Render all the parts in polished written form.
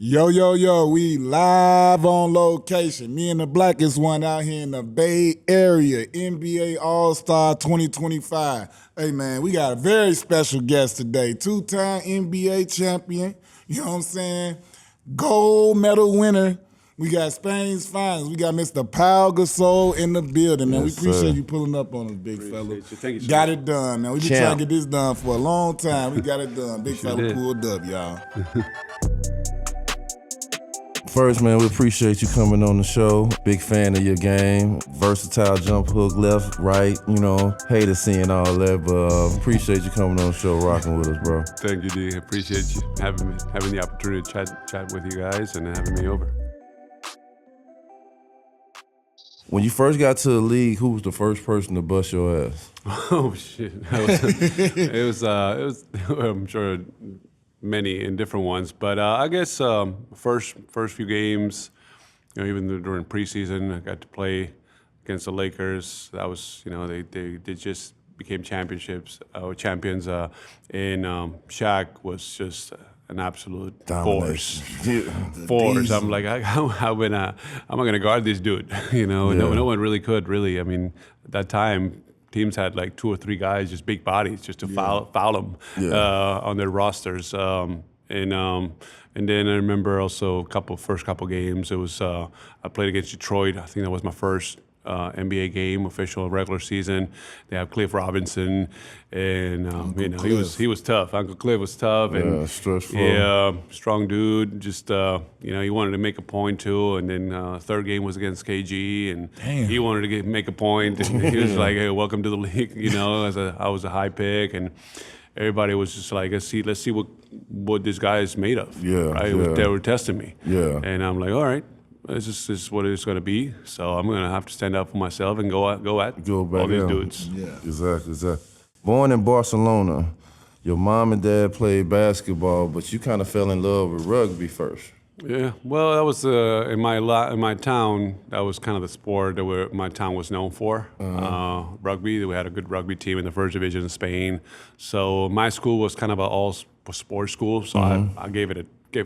Yo, yo, yo, we live on location. Me and the blackest one out here in the Bay Area, NBA All-Star 2025. Hey, man, we got a very special guest today. Two-time NBA champion, you know what I'm saying? Gold medal winner. We got Spain's finest. We got Mr. Pau Gasol in the building, man. Yes, we appreciate sir. you pulling up on us, big fella. Thank you, Got it done, man. We've been trying to get this done for a long time. We got it done. Big fella did. pulled up, y'all. First, man, we appreciate you coming on the show. Big fan of your game. Versatile jump hook, left, right, Hater seeing all that, but appreciate you coming on the show, rocking with us, bro. Thank you, D. Appreciate you having the opportunity to chat with you guys and having me over. When you first got to the league, who was the first person to bust your ass? Oh shit! It was I'm sure many in different ones, but I guess first few games, even during preseason, I got to play against the Lakers. That was they just became champions, and Shaq was just an absolute force. Force. I'm like, how am I gonna guard this dude? No one really could. Really, I mean, at that time, teams had like 2 or 3 guys, just big bodies, just to foul them on their rosters. And then I remember also first couple games. It was I played against Detroit. I think that was my first NBA game, official regular season. They have Cliff Robinson, and he was tough. Uncle Cliff was tough, and stressful. Yeah, strong dude. Just he wanted to make a point too. And then third game was against KG, and he wanted to make a point. And he was like, "Hey, welcome to the league." I was a high pick, and everybody was just like, let's see what this guy is made of. Yeah, right. yeah. They were testing me. Yeah, and I'm like, all right. This is what it's going to be. So I'm going to have to stand up for myself and go at all these dudes. Yeah, exactly. Born in Barcelona, your mom and dad played basketball, but you kind of fell in love with rugby first. Yeah, well, that was in my town. That was kind of the sport that my town was known for. Rugby. We had a good rugby team in the first division in Spain. So my school was kind of an all sports school. So I gave it a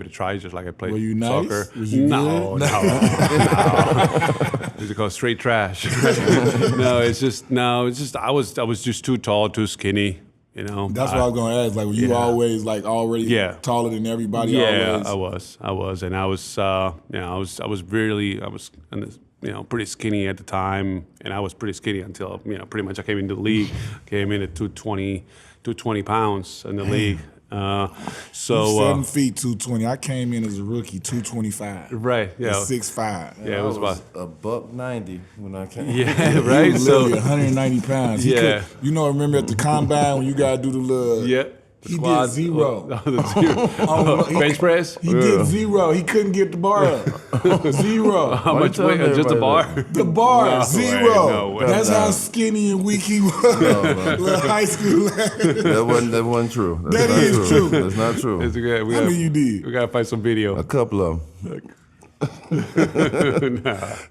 try, just like I played Were you soccer. Nice? Was you No. It's called straight trash. It's just I was just too tall, too skinny. That's what I was gonna ask. Like, were you always like already taller than everybody? Yeah, always? I was, and I was pretty skinny at the time, and I was pretty skinny until pretty much I came into the league. Came in at 220 pounds in the league. You 7 feet 220. I came in as a rookie 225. Right. Yeah. 6'5". Yeah, it was about $190 when I came. Yeah, right. He was literally 190 pounds. Remember at the combine when you gotta do the little he did zero. Bench press? He did zero. He couldn't get the bar up. Zero. How much weight? Just the bar? The bar, zero. No way. That's how skinny and weak he was. Little high school lad. That wasn't true. That is true. That's not true. It's okay. How many you did? We gotta find some video. A couple of them.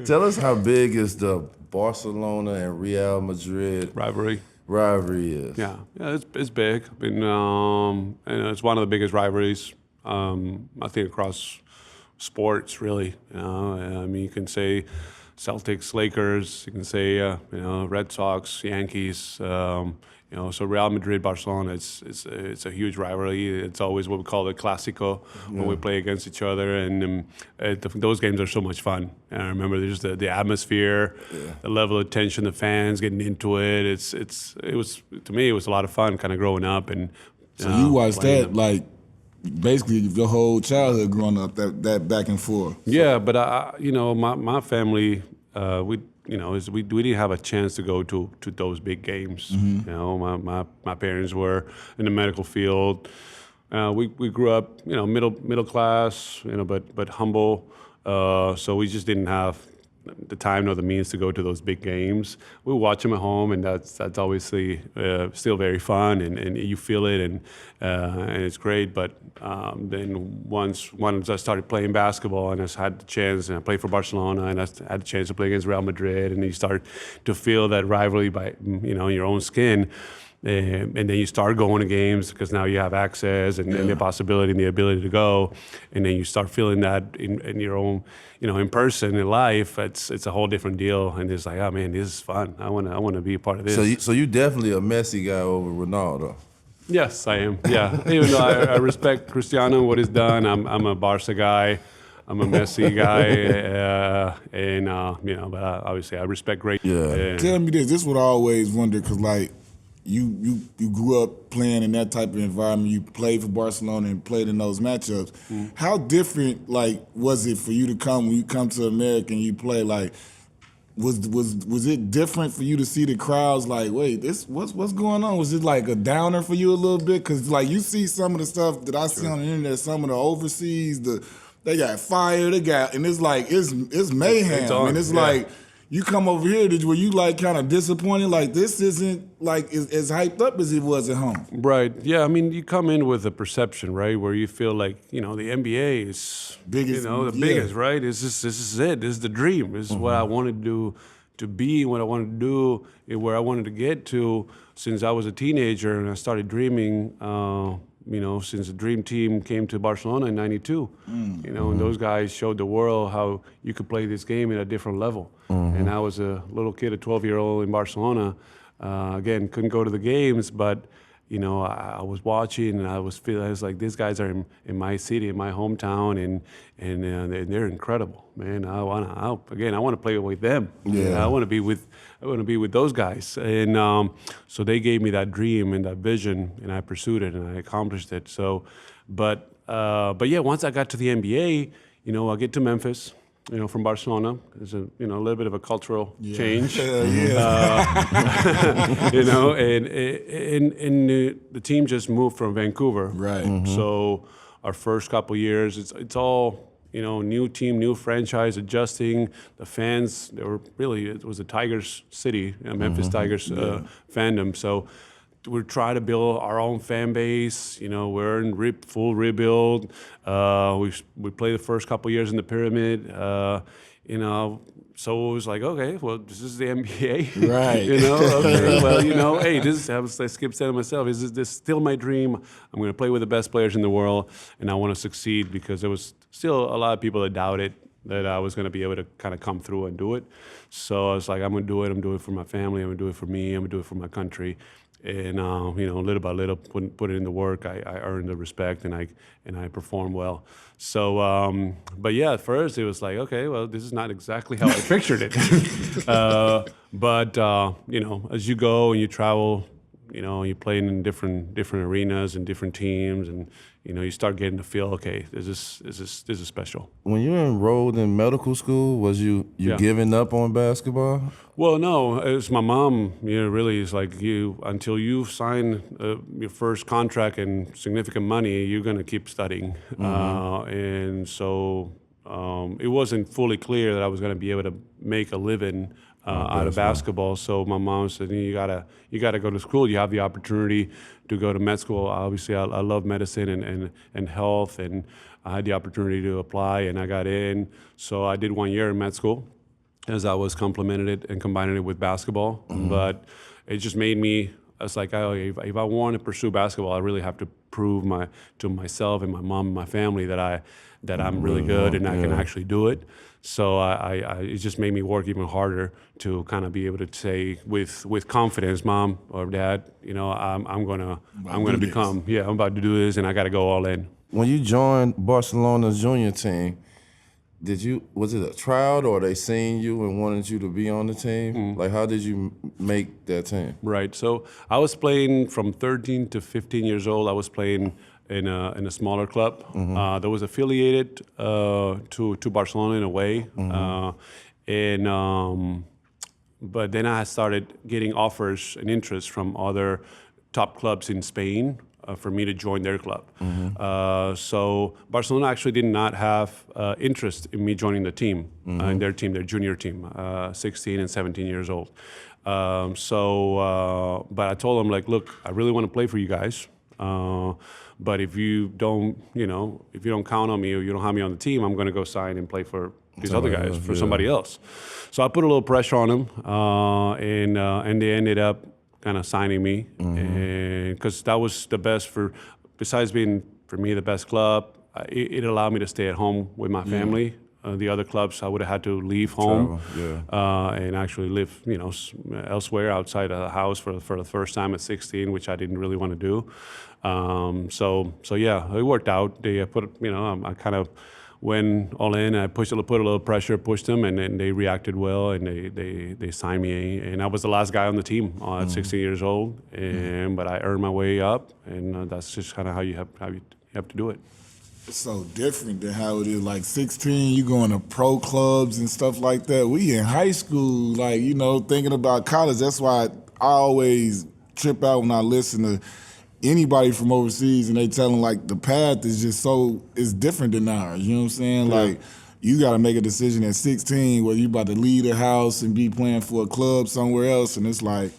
Tell us how big is the Barcelona and Real Madrid rivalry is. Yeah, it's big. I mean, it's one of the biggest rivalries I think across sports, really. I mean, you can say Celtics, Lakers. You can say Red Sox, Yankees. So Real Madrid, Barcelona. It's a huge rivalry. It's always what we call the Clásico when we play against each other, and those games are so much fun. And I remember just the atmosphere, the level of tension, the fans getting into it. It was to me it was a lot of fun, kind of growing up. And so you watched that like basically your whole childhood growing up, that back and forth. So. Yeah, but my family we didn't have a chance to go to those big games. My parents were in the medical field. We grew up, middle class, but humble. So we just didn't have the time nor the means to go to those big games. We watch them at home, and that's obviously still very fun, and you feel it, and it's great. But then once I started playing basketball, and I had the chance, and I played for Barcelona, and I had the chance to play against Real Madrid, and you start to feel that rivalry by in your own skin. And then you start going to games because now you have access and the possibility and the ability to go, and then you start feeling that in your own, in person in life. It's a whole different deal, and it's like, oh man, this is fun. I want to be a part of this. So you definitely a Messi guy over Ronaldo. Yes, I am. Yeah, even though I respect Cristiano and what he's done, I'm a Barca guy. I'm a Messi guy, but obviously I respect great. Yeah. Tell me this. This is what I always wonder, because like you grew up playing in that type of environment. You played for Barcelona and played in those matchups. How different was it for you to when you come to America and you play? Like, was it different for you to see the crowds like, wait, what's going on? Was it like a downer for you a little bit? Because like you see some of the stuff that I see on the internet, some of the overseas, they got fired, and it's like it's mayhem, and it's like you come over here, were you like kind of disappointed? Like this isn't like as hyped up as it was at home. Right. Yeah. I mean, you come in with a perception, right, where you feel like the NBA is biggest, biggest, right? This is it. This is the dream. This is what I wanted to be, what I wanted to do, where I wanted to get to since I was a teenager, and I started dreaming. Since the Dream Team came to Barcelona in '92, and those guys showed the world how you could play this game at a different level. And I was a little kid, a 12-year-old in Barcelona. Again, couldn't go to the games, but I was watching, and I was like, these guys are in my city, in my hometown, and they're incredible, man. I want to play with them. Yeah. I want to be with those guys, and so they gave me that dream and that vision, and I pursued it, and I accomplished it. So, but yeah, once I got to the NBA, I get to Memphis. From Barcelona, there's a little bit of a cultural change. And the team just moved from Vancouver. Right. So our first couple years, it's all new team, new franchise, adjusting. The fans, it was a Tigers city, Memphis Tigers fandom. So we try to build our own fan base. We're in full rebuild. We played the first couple years in the pyramid. So it was like, okay, well, this is the NBA. Right. Okay, well, hey, I keep saying to myself, is this still my dream? I'm going to play with the best players in the world, and I want to succeed, because there was still a lot of people that doubted that I was going to be able to kind of come through and do it. So I was like, I'm going to do it. I'm doing it for my family. I'm going to do it for me. I'm going to do it for my country. And little by little, put it in the work. I earned the respect, and I performed well. So, but yeah, at first it was like, okay, well, this is not exactly how I pictured it. But as you go and you travel, you play in different arenas and different teams, and you start getting to feel, okay, this is special. When you enrolled in medical school, was you giving up on basketball? Well, no, it's my mom. Really, it's like until you sign your first contract and significant money, you're gonna keep studying. And so it wasn't fully clear that I was gonna be able to make a living out of basketball. So my mom said, you gotta go to school. You have the opportunity to go to med school. Obviously, I love medicine and health, and I had the opportunity to apply, and I got in. So I did 1 year in med school, as I was complementing it and combining it with basketball. But it just made me, it's like, if I want to pursue basketball, I really have to prove to myself and my mom and my family that I'm really good and I can actually do it. So it just made me work even harder to kind of be able to say with confidence, Mom or Dad, I'm gonna become, I'm about to do this, and I got to go all in. When you joined Barcelona's junior team, was it a tryout, or they seen you and wanted you to be on the team? Like, how did you make that team? Right. So I was playing from 13 to 15 years old. I was playing in a smaller club that was affiliated to Barcelona in a way, but then I started getting offers and interest from other top clubs in Spain for me to join their club. So Barcelona actually did not have interest in me joining the team, in their team, their junior team, 16 and 17 years old. But I told them, like, look, I really want to play for you guys. But if you don't count on me, or you don't have me on the team, I'm going to go sign and play for these other guys, for somebody else. So I put a little pressure on them, and they ended up kind of signing me, and because that was the best besides being for me the best club, it allowed me to stay at home with my family. The other clubs, I would have had to leave home and actually live, elsewhere outside of the house for the first time at 16, which I didn't really want to do. So yeah, it worked out. They I kind of went all in. I put a little pressure, pushed them, and then they reacted well, and they signed me. And I was the last guy on the team at 16 years old, but I earned my way up, and that's just kind of how you have to do it. It's so different than how it is. Like 16, you going to pro clubs and stuff like that. We in high school, like, thinking about college. That's why I always trip out when I listen to anybody from overseas and they tell them, like, the path is just it's different than ours. You know what I'm saying? Yeah. Like, you got to make a decision at 16 whether you about to leave the house and be playing for a club somewhere else. And it's like,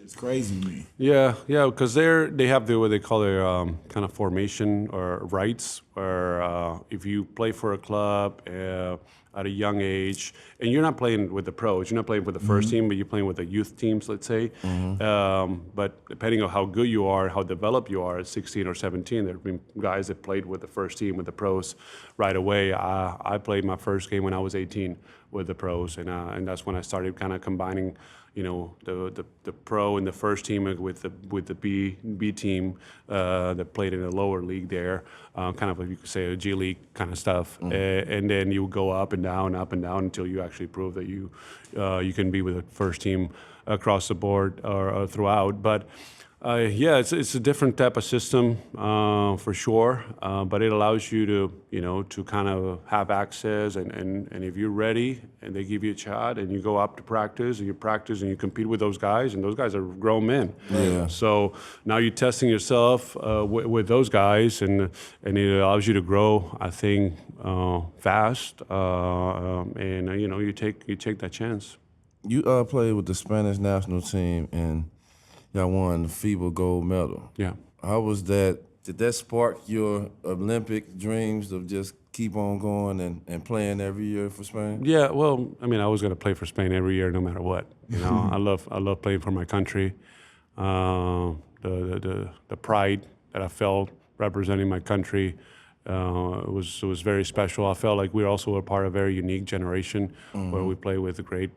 it's crazy to me. Yeah, because they have what they call their kind of formation or rights, where if you play for a club at a young age, and you're not playing with the pros, you're not playing with the first team, but you're playing with the youth teams, let's say. But depending on how good you are, how developed you are at 16 or 17, there have been guys that played with the first team, with the pros right away. I played my first game when I was 18 with the pros, and that's when I started kind of combining the pro and the first team with the B team that played in a lower league there, kind of like you could say a G League kind of stuff, and then you go up and down until you actually prove that you can be with the first team across the board or throughout. But it's a different type of system for sure, but it allows you to kind of have access, and if you're ready and they give you a shot and you go up to practice and you compete with those guys, and those guys are grown men. Yeah. So now you're testing yourself with those guys, and it allows you to grow, I think, fast, and you take that chance. You played with the Spanish national team and y'all won the FIBA gold medal. Yeah. How was that? Did that spark your Olympic dreams of just keep on going and playing every year for Spain? Yeah, well, I mean, I was going to play for Spain every year, no matter what. I love playing for my country. The pride that I felt representing my country was very special. I felt like we also were part of a very unique generation where we played with great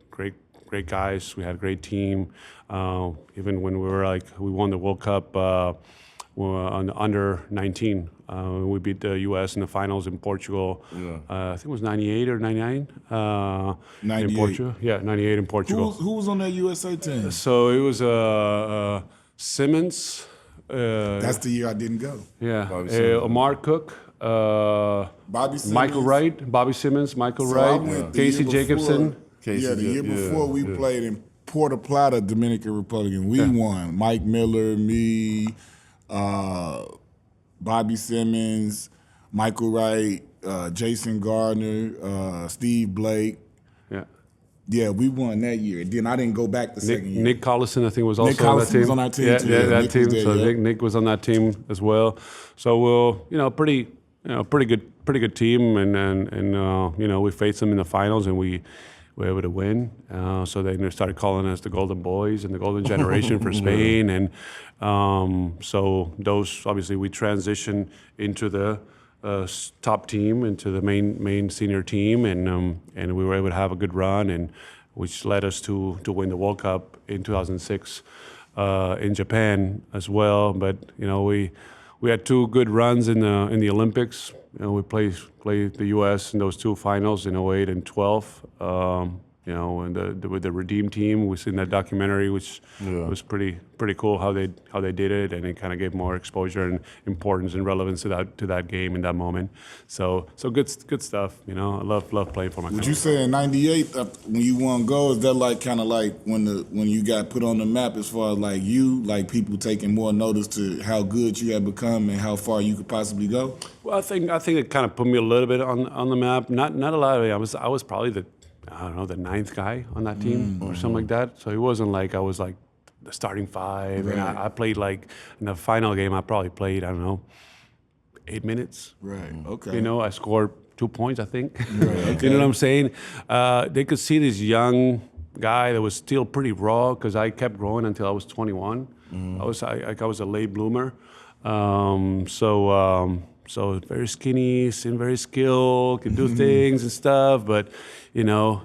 guys. We had a great team. Even when we won the World Cup on the under 19. We beat the U.S. in the finals in Portugal. Yeah. I think it was 98 or 99. 98. In Portugal. Yeah, 98 in Portugal. Who was on that USA team? So it was Simmons. That's the year I didn't go. Yeah. Omar Cook. Bobby Simmons. Michael Wright. Bobby Simmons. Michael Wright. Casey Jacobson. The year before we played in Puerto Plata, Dominican Republic, and we won. Mike Miller, me, Bobby Simmons, Michael Wright, Jason Gardner, Steve Blake. Yeah. Yeah, we won that year. Then I didn't go back the second year. Nick Collison, I think, was also Nick Collison on that team. was on our team too. Yeah, that Nick team. was there, So yeah. Nick was on that team as well. So pretty good team, and we faced them in the finals, and we were able to win. So they started calling us the Golden Boys and the Golden Generation for Spain, and so those obviously we transitioned into the top team, into the main senior team, and we were able to have a good run, and which led us to win the World Cup in 2006 in Japan as well. But we had two good runs in the Olympics. We played the U.S. in those two finals in 08 and 12. And with the Redeem team, we seen that documentary, which was pretty cool how they did it, and it kind of gave more exposure and importance and relevance to that game in that moment. So good stuff. I love playing for my country. Would you say in '98 when you won gold, is that like kind of like when you got put on the map as far as like people taking more notice to how good you had become and how far you could possibly go? Well, I think it kind of put me a little bit on the map. Not a lot of it. I was probably the ninth guy on that team or something like that. So it wasn't like I was like the starting five. Right. And I played like in the final game. I probably played 8 minutes. Right. Okay. I scored 2 points, I think. Right. Okay. You know what I'm saying? They could see this young guy that was still pretty raw because I kept growing until I was 21. I was a late bloomer. So very skinny, seemed very skilled, could do things and stuff, but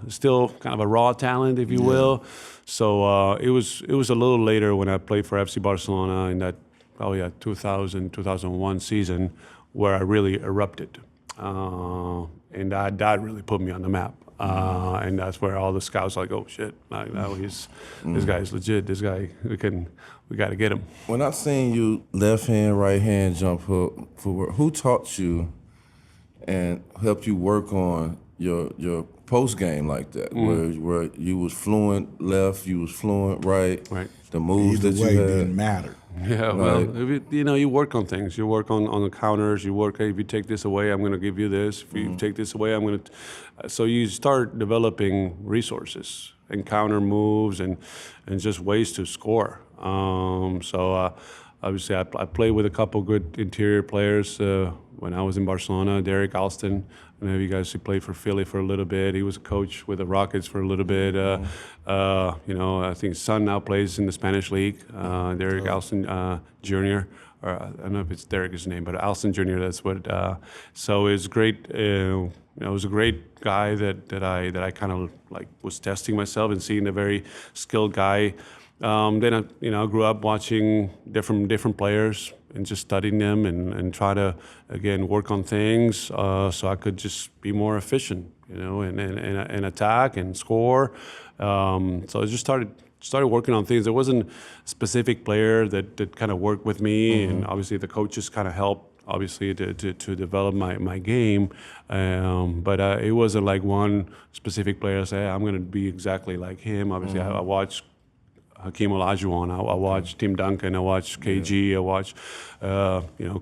still kind of a raw talent, if you will. So it was a little later when I played for FC Barcelona in that probably 2001 season where I really erupted, and that really put me on the map. And that's where all the scouts were like, oh shit, now this guy's legit. This guy, we got to get him. When I seen you left hand, right hand jump hook footwork, who taught you and helped you work on your post game like that, where you was fluent left, you was fluent right, the moves Either that way you had didn't matter. Yeah, well, you work on things. You work on the counters. You work, hey, if you take this away, I'm going to give you this. If you take this away, I'm going to... So you start developing resources and counter moves and just ways to score. Obviously, I played with a couple good interior players when I was in Barcelona. Derek Alston, I know you guys who played for Philly for a little bit. He was a coach with the Rockets for a little bit. I think his son now plays in the Spanish league. Derek Alston Jr. Or I don't know if it's Derek's name, but Alston Jr. That's what. So it was great. It was a great guy that I kind of like was testing myself and seeing a very skilled guy. Then I grew up watching different players and just studying them and try to again work on things so I could just be more efficient, and attack and score. So I just started working on things. There wasn't a specific player that kind of worked with me, and obviously the coaches kind of helped. Obviously, to develop my game, but it wasn't like one specific player say, hey, I'm going to be exactly like him. Obviously, I watched Hakeem Olajuwon, I watched Tim Duncan, I watched KG, I watched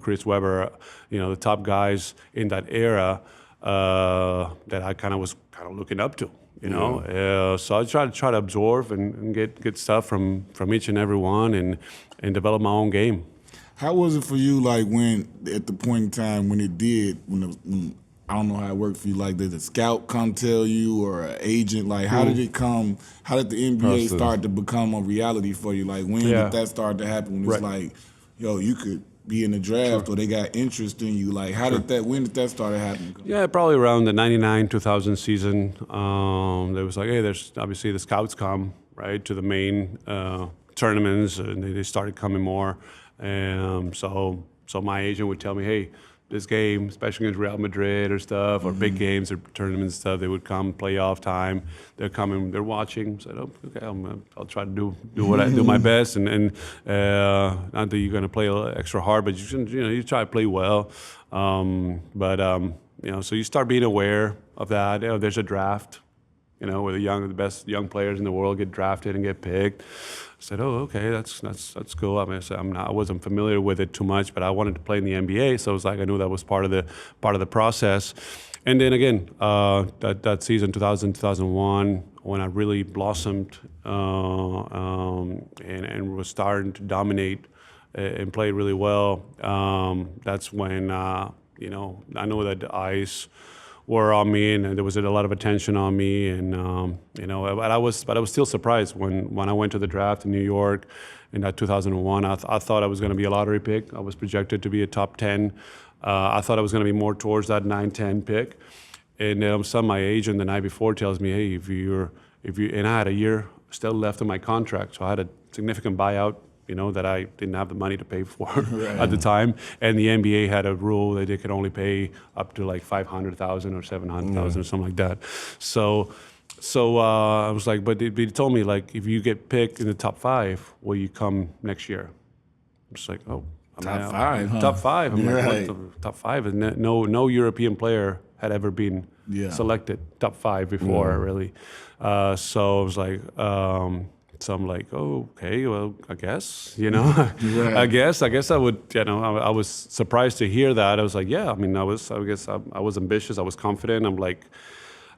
Chris Webber, the top guys in that era that I kind of was looking up to. So I try to absorb and get stuff from each and every one and develop my own game. How was it for you, like when at the point in time when it did, when I don't know how it worked for you, like did the scout come tell you or an agent, like how did it come, how did the NBA start to become a reality for you? Like when did that start to happen when it's like, yo, you could be in the draft or they got interest in you? Like when did that start to happen? Yeah, probably around the 99-2000 season. There was like, hey, there's obviously the scouts come, right, to the main tournaments and they started coming more. So my agent would tell me, hey, this game, especially against Real Madrid or stuff, or big games or tournament stuff, they would come playoff time. They're coming, they're watching. So okay, I'll try to do what I do my best, and not that you're going to play extra hard, but you try to play well. So you start being aware of that. There's a draft, where the best young players in the world get drafted and get picked. I said, oh, okay, that's cool. I mean, I wasn't familiar with it too much, but I wanted to play in the NBA, so it was like I knew that was part of the process. And then again, that season 2000-2001, when I really blossomed and was starting to dominate and play really well, that's when I know that the eyes were on me, and there was a lot of attention on me, and but I was still surprised when I went to the draft in New York in that 2001. I thought I was going to be a lottery pick. I was projected to be a top 10. I thought I was going to be more towards that 9-10 pick, and my agent the night before tells me, hey, if you and I had a year still left in my contract, so I had a significant buyout. That I didn't have the money to pay for at the time. And the NBA had a rule that they could only pay up to like $500,000 or $700,000 or something like that. So I was like, but they told me, like, if you get picked in the top 5, will you come next year? I'm just like, oh. Top 5, huh? Top 5. I'm like, what, top 5? And no European player had ever been selected top 5 before, really. So I was like, so I'm like, oh, okay, well, I guess, I guess I would, I was surprised to hear that. I was like, yeah, I mean, I was ambitious. I was confident. I'm like,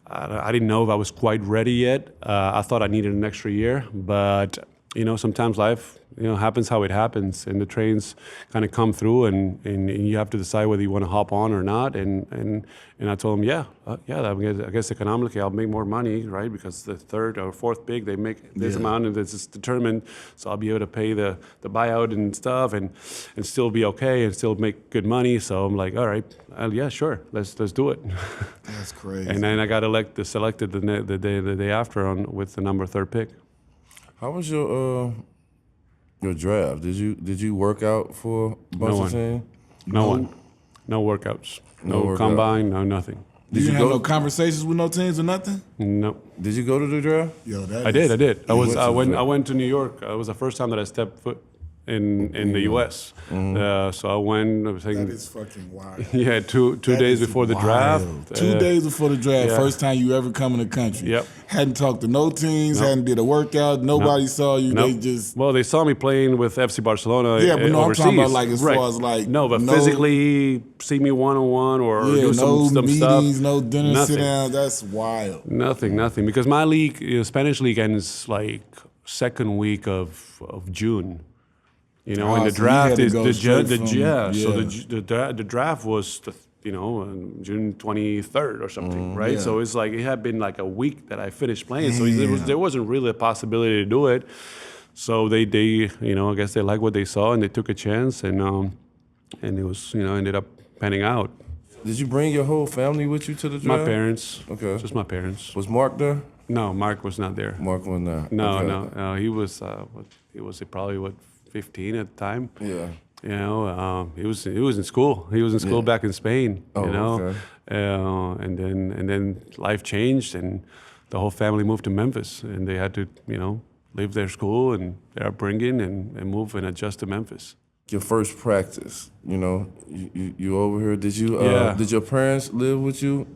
I didn't know if I was quite ready yet. I thought I needed an extra year, but sometimes life, happens how it happens, and the trains kind of come through, and you have to decide whether you want to hop on or not. And I told him, I guess economically I'll make more money, right? Because the third or fourth pick, they make this amount, and this is determined, so I'll be able to pay the buyout and stuff, and still be okay, and still make good money. So I'm like, all right, yeah, sure, let's do it. That's crazy. And then I got selected the day after with the number 3rd pick. How was your draft? Did you work out for a bunch of teams? No one. No workouts. No workout. Combine. No nothing. Did you have no conversations with no teams or nothing? No. Did you go to the draft? Yo, I did. I went to New York. It was the first time that I stepped foot in the U.S. So I went. I was thinking, that is fucking wild. Yeah, two days before the draft. 2 days before the draft, yeah. First time you ever come in the country. Yep. Hadn't talked to no teams, hadn't did a workout, nobody saw you. Nope. They just they saw me playing with FC Barcelona. but no, overseas. I'm talking about like as right. far as like but physically see me one-on-one or do some meetings, stuff. no dinner, Nothing. sit down. That's wild. Nothing. Because my league, Spanish league, ends like second week of June. And the so draft you is had to go So the draft was on June 23rd or something, right? Yeah. So it's like it had been like a week that I finished playing, so there wasn't really a possibility to do it. So they I guess they liked what they saw and they took a chance, and it was ended up panning out. Did you bring your whole family with you to the draft? My parents. Okay. Just my parents. Was Marc there? No, Marc was not there. Marc wasn't there. No, Okay. no. He was. He was probably 15 at the time. Yeah. He was in school. He was in school back in Spain. Oh, okay. And then life changed, and the whole family moved to Memphis, and they had to leave their school and their upbringing and move and adjust to Memphis. Your first practice, you over here. Did you? Yeah. Did your parents live with you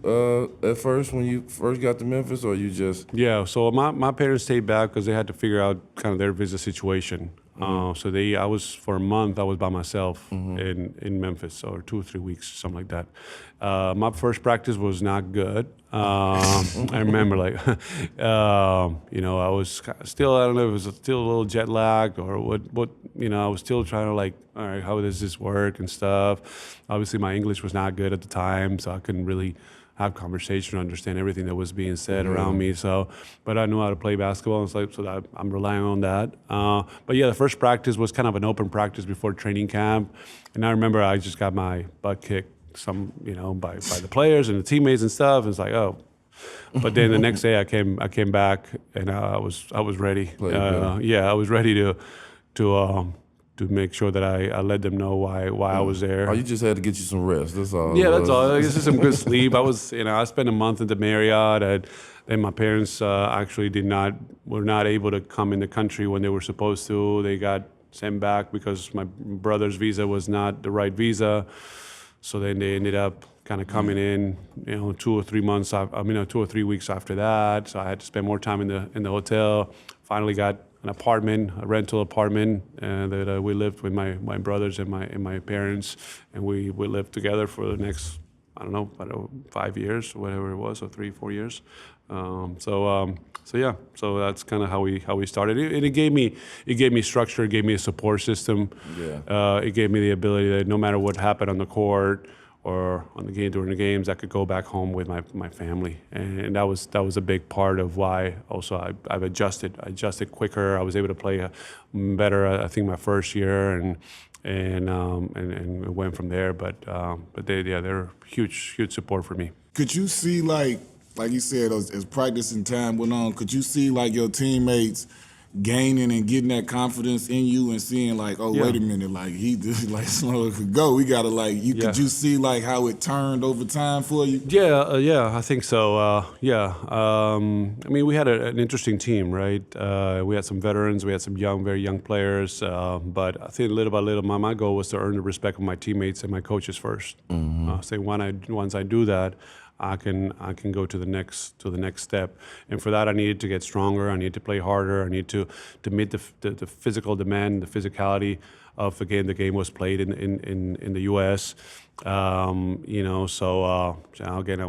at first when you first got to Memphis, or you just? Yeah. So my parents stayed back because they had to figure out kind of their visa situation. So I was for a month. I was by myself in Memphis, or 2 or 3 weeks, something like that. My first practice was not good. I remember, I was still. I don't know. It was still a little jet lagged, or what. I was still trying to all right, how does this work and stuff. Obviously, my English was not good at the time, so I couldn't really have conversation or understand everything that was being said around me. So, but I knew how to play basketball, and so that I'm relying on that. But yeah, the first practice was kind of an open practice before training camp, and I remember I just got my butt kicked by the players and the teammates and stuff. And it's like, oh. But then the next day I came back, and I was ready. I was ready to make sure that I let them know why I was there. Oh, you just had to get you some rest. That's all. Yeah, that's all. It's just some good sleep. I spent a month at the Marriott, and my parents actually were not able to come in the country when they were supposed to. They got sent back because my brother's visa was not the right visa. So then they ended up kind of coming in, 2 or 3 months. 2 or 3 weeks after that. So I had to spend more time in the hotel. Finally got an apartment, a rental apartment, that we lived with my brothers and my parents, and we lived together for the next, I don't know, 5 years, whatever it was, or 3, 4 years. So that's kind of how we started. It gave me structure, it gave me a support system. Yeah. It gave me the ability that no matter what happened on the court or on the game during the games, I could go back home with my family, and that was a big part of why also I've adjusted. I adjusted quicker. I was able to play better. I think my first year, and went from there. But they're huge support for me. Could you see like you said, as practice and time went on, could you see your teammates gaining and getting that confidence in you and seeing wait a minute, he just Slow could go. We gotta could you see how it turned over time for you? Yeah, I think so. We had an interesting team, right? We had some veterans, we had some very young players, but I think little by little, my goal was to earn the respect of my teammates and my coaches first. Once I do that, I can go to the next step, and for that I needed to get stronger. I needed to play harder. I need to meet the physical demand, the physicality of again the game was played in the U.S. So again,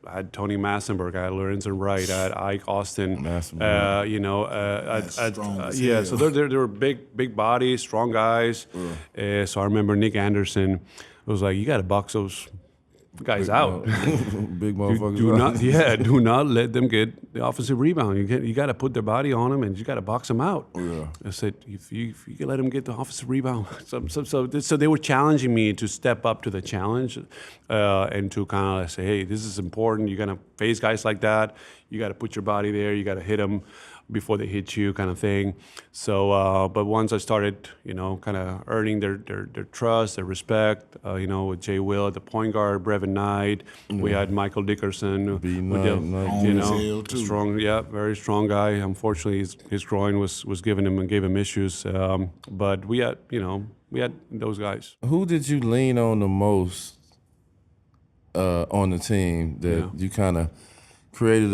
I had Tony Massenberg, I had Lorenzen Wright, I had Ike Austin. Strong as So they were big bodies, strong guys. So I remember Nick Anderson was like, you got to box those guys out. Big motherfuckers. Do not let them get the offensive rebound. You got to put their body on them, and you got to box them out. Yeah. I said, if you can let them get the offensive rebound. So they were challenging me to step up to the challenge and to kind of say, hey, this is important. You're going to face guys like that. You got to put your body there. You got to hit them before they hit you, kind of thing. So, but once I started, kind of earning their trust, their respect, with Jay Will at the point guard, Brevin Knight, we had Michael Dickerson, strong, very strong guy. Unfortunately, his groin was gave him issues. But we had those guys. Who did you lean on the most on the team that you kind of created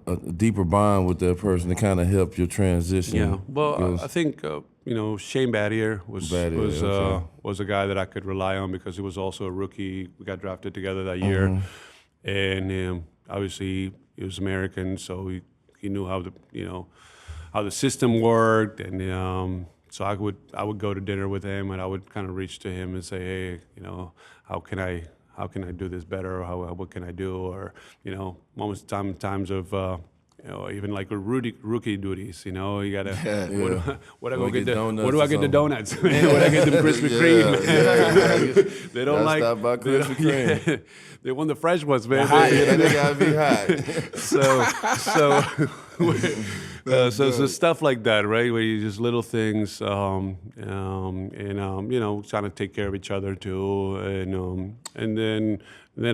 a deeper bond with that person to kind of help your transition? Yeah, well, I think Shane Battier was a guy that I could rely on because he was also a rookie. We got drafted together that year, and obviously he was American, so he knew how the system worked, and so I would go to dinner with him, and I would kind of reach to him and say, hey, how can I do this better? Or what can I do? Or times of even like rookie duties. You gotta what do I get the donuts? Where do I get the Krispy Kreme? They don't like stop by Krispy Kreme. They want the fresh ones, man. They gotta be hot. So stuff like that, right? Where you just little things, trying to take care of each other too, and then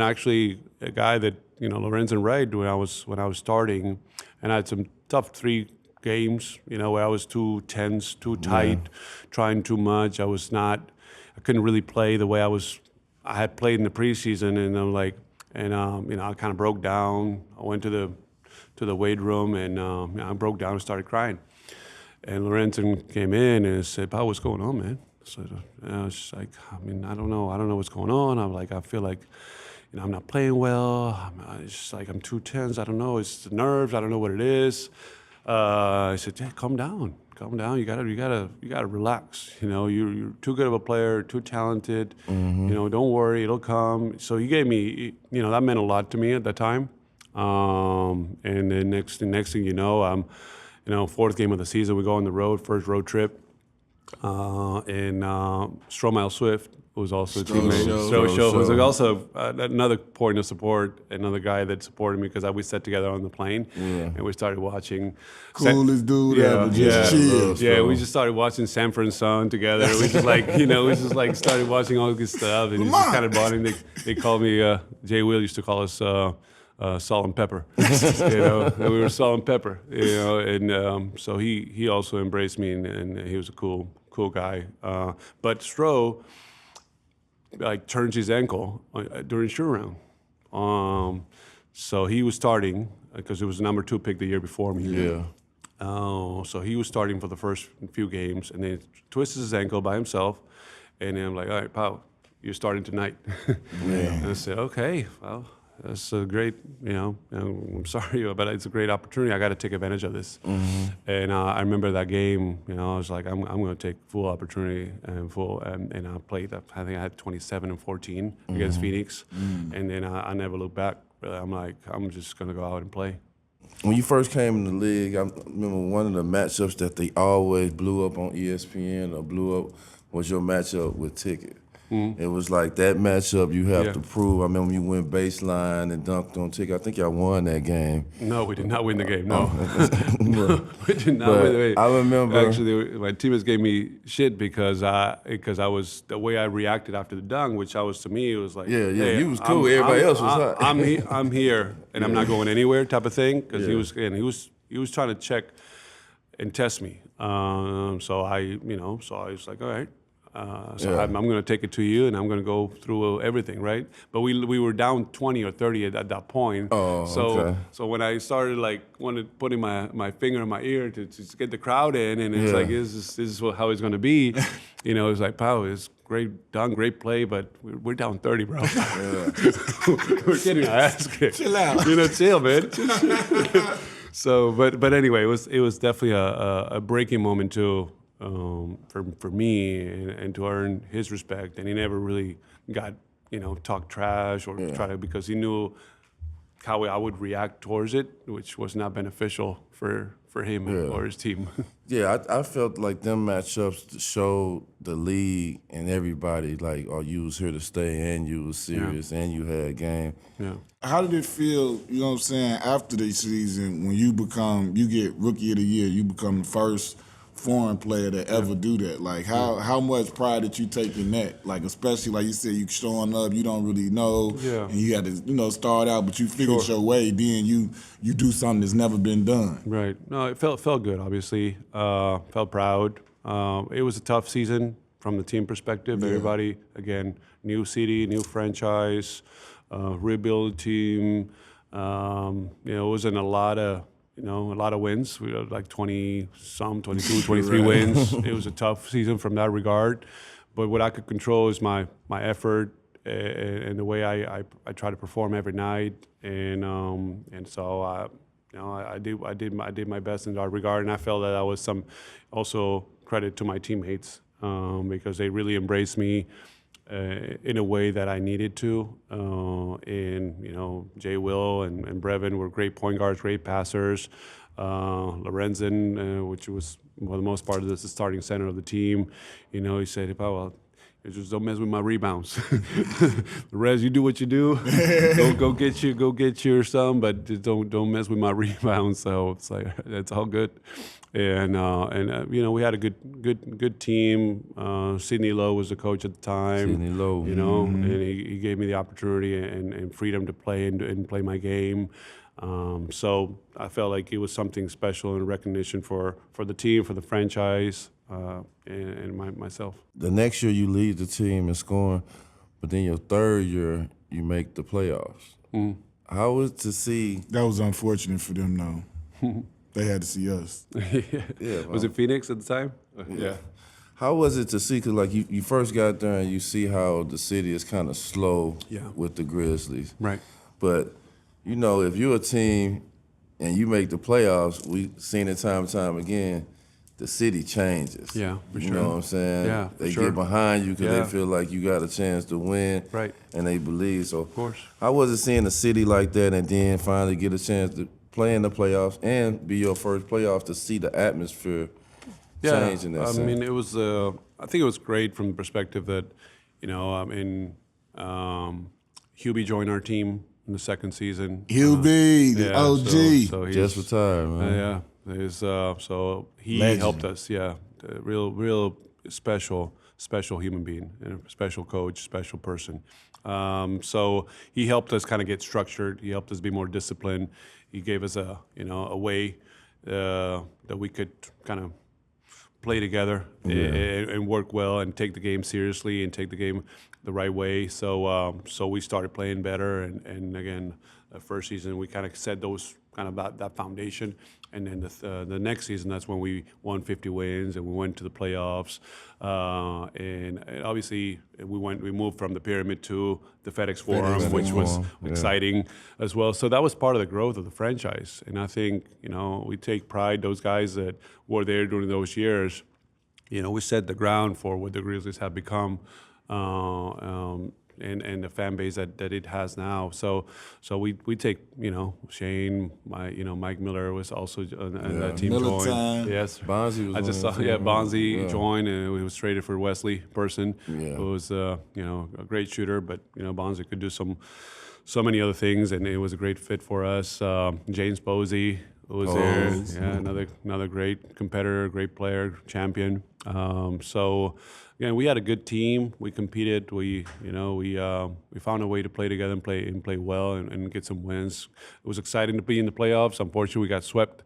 actually a guy that Lorenzen Wright when I was starting, and I had some tough 3 games, where I was too tense, too tight, trying too much. I couldn't really play the way I had played in the preseason, and I'm like, I kind of broke down. I went to the weight room, and I broke down and started crying. And Lorenzen came in and said, Pau, what's going on, man? So I was just like, I don't know what's going on. I'm like, I feel like, I'm not playing well. It's just like I'm too tense. I don't know. It's the nerves. I don't know what it is. I said, yeah, calm down. You gotta relax. You're too good of a player, too talented. Don't worry, it'll come. So he gave me, that meant a lot to me at that time. And then next thing you know, 4th game of the season, we go on the road, first road trip. And Stromile Swift, who was also a teammate. Show was also another point of support, another guy that supported me because we sat together on the plane and we started watching. Coolest dude ever, just chill. Yeah, we just started watching Sanford and Son together. We just started watching all this stuff and just kind of bonding. They called me, Jay Will used to call us salt and pepper, and we were salt and pepper, and so he also embraced me and he was a cool guy. But Stro, turns his ankle during shoot around. So he was starting because it was the number 2 pick the year before me. So he was starting for the first few games, and then twists his ankle by himself. And then I'm like, all right, Pau, you're starting tonight. And I said, okay, well, that's a great, I'm sorry, but it's a great opportunity. I got to take advantage of this. And I remember that game, I was like, I'm going to take full opportunity and I played, I think I had 27 and 14 against Phoenix. And then I never looked back. I'm like, I'm just going to go out and play. When you first came in the league, I remember one of the matchups that they always blew up on ESPN or blew up was your matchup with Ticket. It was like that matchup you have to prove. I remember you went baseline and dunked on Ticket. I think y'all won that game. No, we did not win the game. No, we did not win the game. I remember actually my teammates gave me shit because I was the way I reacted after the dunk, which to me it was like, hey, you was cool. Everybody else was hot. I'm here and I'm not going anywhere type of thing because he was trying to check and test me. So I was like, all right. So I'm going to take it to you, and I'm going to go through everything, right? But we were down 20 or 30 at that point. Oh, okay. So when I started putting my finger in my ear to get the crowd in, and it's like this is how it's going to be, it's like, Pau, it's great done, great play, but we're down 30, bro. We're getting our ass kicked. Chill out. Chill, man. So, but anyway, it was definitely a breaking moment too. For me and to earn his respect, and he never really got talk trash or try to, because he knew how I would react towards it, which was not beneficial for him or his team. Yeah, I felt like them matchups showed the league and everybody like, oh, you was here to stay, and you was serious, and you had a game. Yeah. How did it feel, after the season when you get Rookie of the Year, you become the first foreign player to ever do that? Like, how much pride did you take in that? Like, especially like you said, you showing up, you don't really know, and you had to start out, but you figured your way. Then you do something that's never been done. Right. No, it felt good. Obviously, felt proud. It was a tough season from the team perspective. Yeah. Everybody, again, new city, new franchise, rebuild team. It wasn't a lot of wins. We had like 22, 23 wins. It was a tough season from that regard. But what I could control is my effort and the way I try to perform every night. And so I did my best in that regard. And I felt that was some also credit to my teammates because they really embraced me in a way that I needed to. Jay Will and Brevin were great point guards, great passers. Lorenzen, which was for the most part the starting center of the team, he said, well, just don't mess with my rebounds. The rest, you do what you do. go get you or something, but just don't mess with my rebounds. So it's like that's all good. And we had a good team. Sidney Lowe was the coach at the time. Sidney Lowe, and he gave me the opportunity and freedom to play and play my game. So I felt like it was something special and recognition for the team, for the franchise, and myself. The next year you lead the team in scoring, but then your third year you make the playoffs. How was it to see? That was unfortunate for them, though. They had to see us. Yeah. Was it Phoenix at the time? Yeah. How was it to see? Because like you first got there and you see how the city is kind of slow with the Grizzlies. Right. But if you're a team and you make the playoffs, we've seen it time and time again. The city changes. Yeah, for sure. You know what I'm saying? Yeah, they get behind you because they feel like you got a chance to win. Right. And they believe. So, of course. How was it seeing a city like that and then finally get a chance to play in the playoffs and be your first playoffs, to see the atmosphere change in that sense? I mean, it was. I think it was great from the perspective that, Hubie joined our team in the second season. Hubie, the OG. So just retired, man. So he Legend. helped us. Yeah, a real special human being, and a special coach, special person. So he helped us kind of get structured. He helped us be more disciplined. He gave us a way that we could kind of play together and work well and take the game seriously and take the game the right way. So we started playing better, and again, the first season we kind of set those kind of that foundation. And then the next season, that's when we won 50 wins and we went to the playoffs. And obviously, we moved from the Pyramid to the FedEx Forum, which was exciting as well. So that was part of the growth of the franchise. And I think, we take pride, those guys that were there during those years, we set the ground for what the Grizzlies have become. And the fan base that it has now. So we take, Shane, Mike Miller was also on that team Miller joined. time. Yes. Bonzi was I just saw, Bonzi joined, and he was traded for Wesley Person, who was, a great shooter, but, Bonzi could do so many other things, and it was a great fit for us. James Posey was there. Yeah, another great competitor, great player, champion. So again, we had a good team. We competed. We found a way to play together and play well and get some wins. It was exciting to be in the playoffs. Unfortunately, we got swept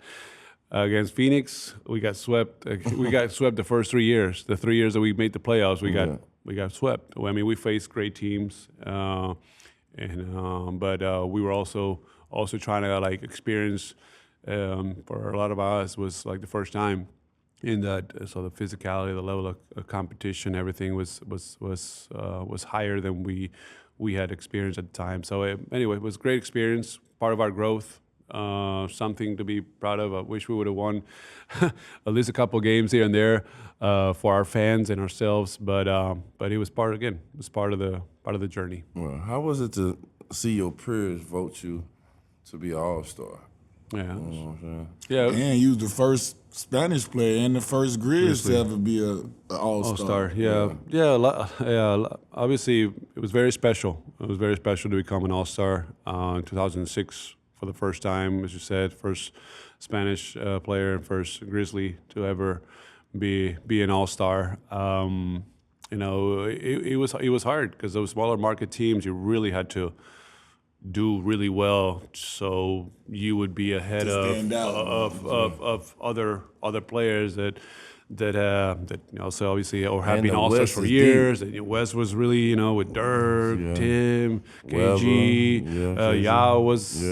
Against Phoenix, we got swept. We got swept the first 3 years. The 3 years that we made the playoffs, we got swept. I mean, we faced great teams, but we were also trying to like experience. For a lot of us, was like the first time in that. So the physicality, the level of competition, everything was higher than we had experienced at the time. So anyway, it was a great experience, part of our growth. Something to be proud of. I wish we would have won at least a couple games here and there for our fans and ourselves. But it was part of the journey. Well, how was it to see your peers vote you to be an All-Star? Yeah, You know what I'm saying? yeah. And you was the first Spanish player and the first Grizz to ever be an All-Star. Yeah. Obviously, it was very special. It was very special to become an All-Star in 2006 for the first time, as you said, first Spanish player and first Grizzly to ever be an All-Star. It was hard because those smaller market teams, you really had to do really well so you would be ahead of other players that so obviously or have And been the All-Stars West for is years. And West was really with Dirk, Tim, KG, Weber, Yao was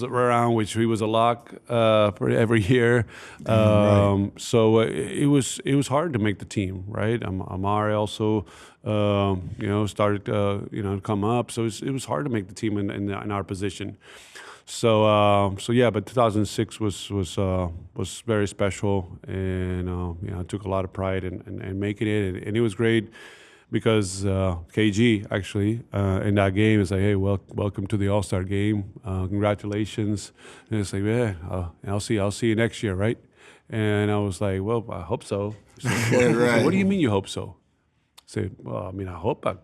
around, which he was a lock every year. So it was hard to make the team, right? Amar also started to come up, so it was hard to make the team in our position. So yeah, but 2006 was very special, and I took a lot of pride in making it, and it was great because KG actually in that game is like, hey, welcome to the All-Star game, congratulations, and it's like, yeah, I'll see you next year, right? And I was like, well, I hope so. Right. What do you mean you hope so? I said, well, I mean, I hope I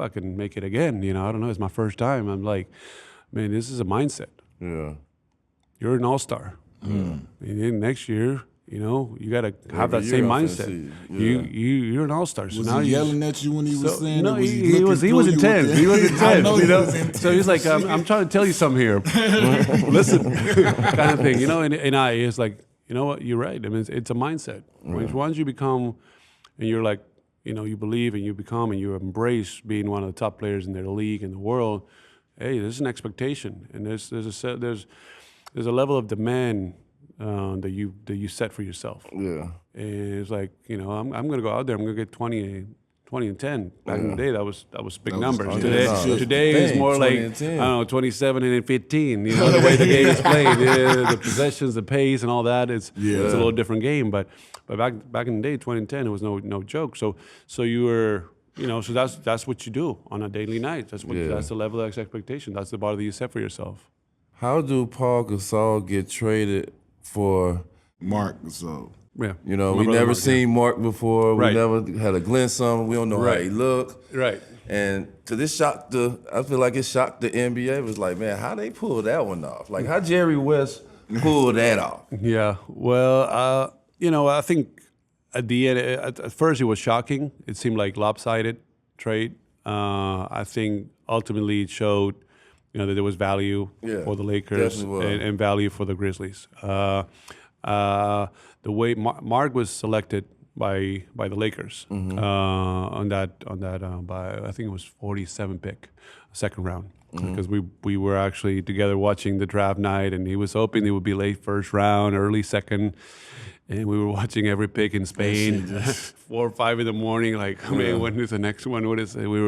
can make it again. I don't know, it's my first time. I'm like, man, this is a mindset. Yeah. You're an All-Star. And then next year, you got to have that same mindset. You're an All-Star. So Was now he yelling at you when he was saying no, it? he was intense. He was intense. I know he was intense. So he's like, I'm trying to tell you something here. Listen, kind of thing. And it's like, you know what? You're right. I mean, it's a mindset. Once you become, and you're like, you believe and you become and you embrace being one of the top players in their league in the world. Hey, there's an expectation, and there's a level of demand that you set for yourself. Yeah. And it's like, I'm going to go out there. I'm going to get 20 and 10. Back in the day, that was big numbers. Today is more like, I don't know, 27 and 15. The way the game is played, the possessions, the pace, and all that. It's a little different game. But back in the day, 20 and 10, it was no joke. So you were. So that's what you do on a daily night. That's the level of expectation. That's the bar that you set for yourself. How do Pau Gasol get traded for Marc Gasol. Yeah. We never seen Marc before. We never had a glimpse of him. We don't know how he looked. Right. And this I feel like it shocked the NBA. It was like, man, how they pull that one off? Like, how Jerry West pulled that off? Yeah. Well, I think at the end, at first it was shocking. It seemed like lopsided trade. I think ultimately it showed, that there was value for the Lakers and value for the Grizzlies. The way Marc was selected by the Lakers on that by I think it was 47 pick, second round. Because we were actually together watching the draft night, and he was hoping it would be late first round, early second. And we were watching every pick in Spain, 4 or 5 in the morning. Like, man, when is the next one? What is it? We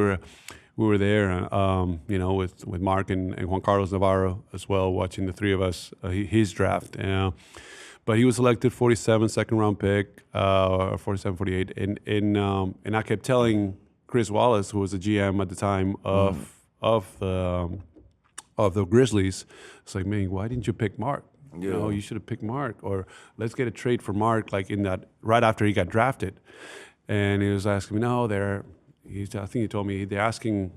were there, with Marc and Juan Carlos Navarro as well, watching the three of us his draft. But he was selected 47, second round pick, 47, 48, and I kept telling Chris Wallace, who was the GM at the time of the Grizzlies, it's like, man, why didn't you pick Marc? You should have picked Marc, or let's get a trade for Marc, like in that right after he got drafted. And he was asking me, no, I think he told me the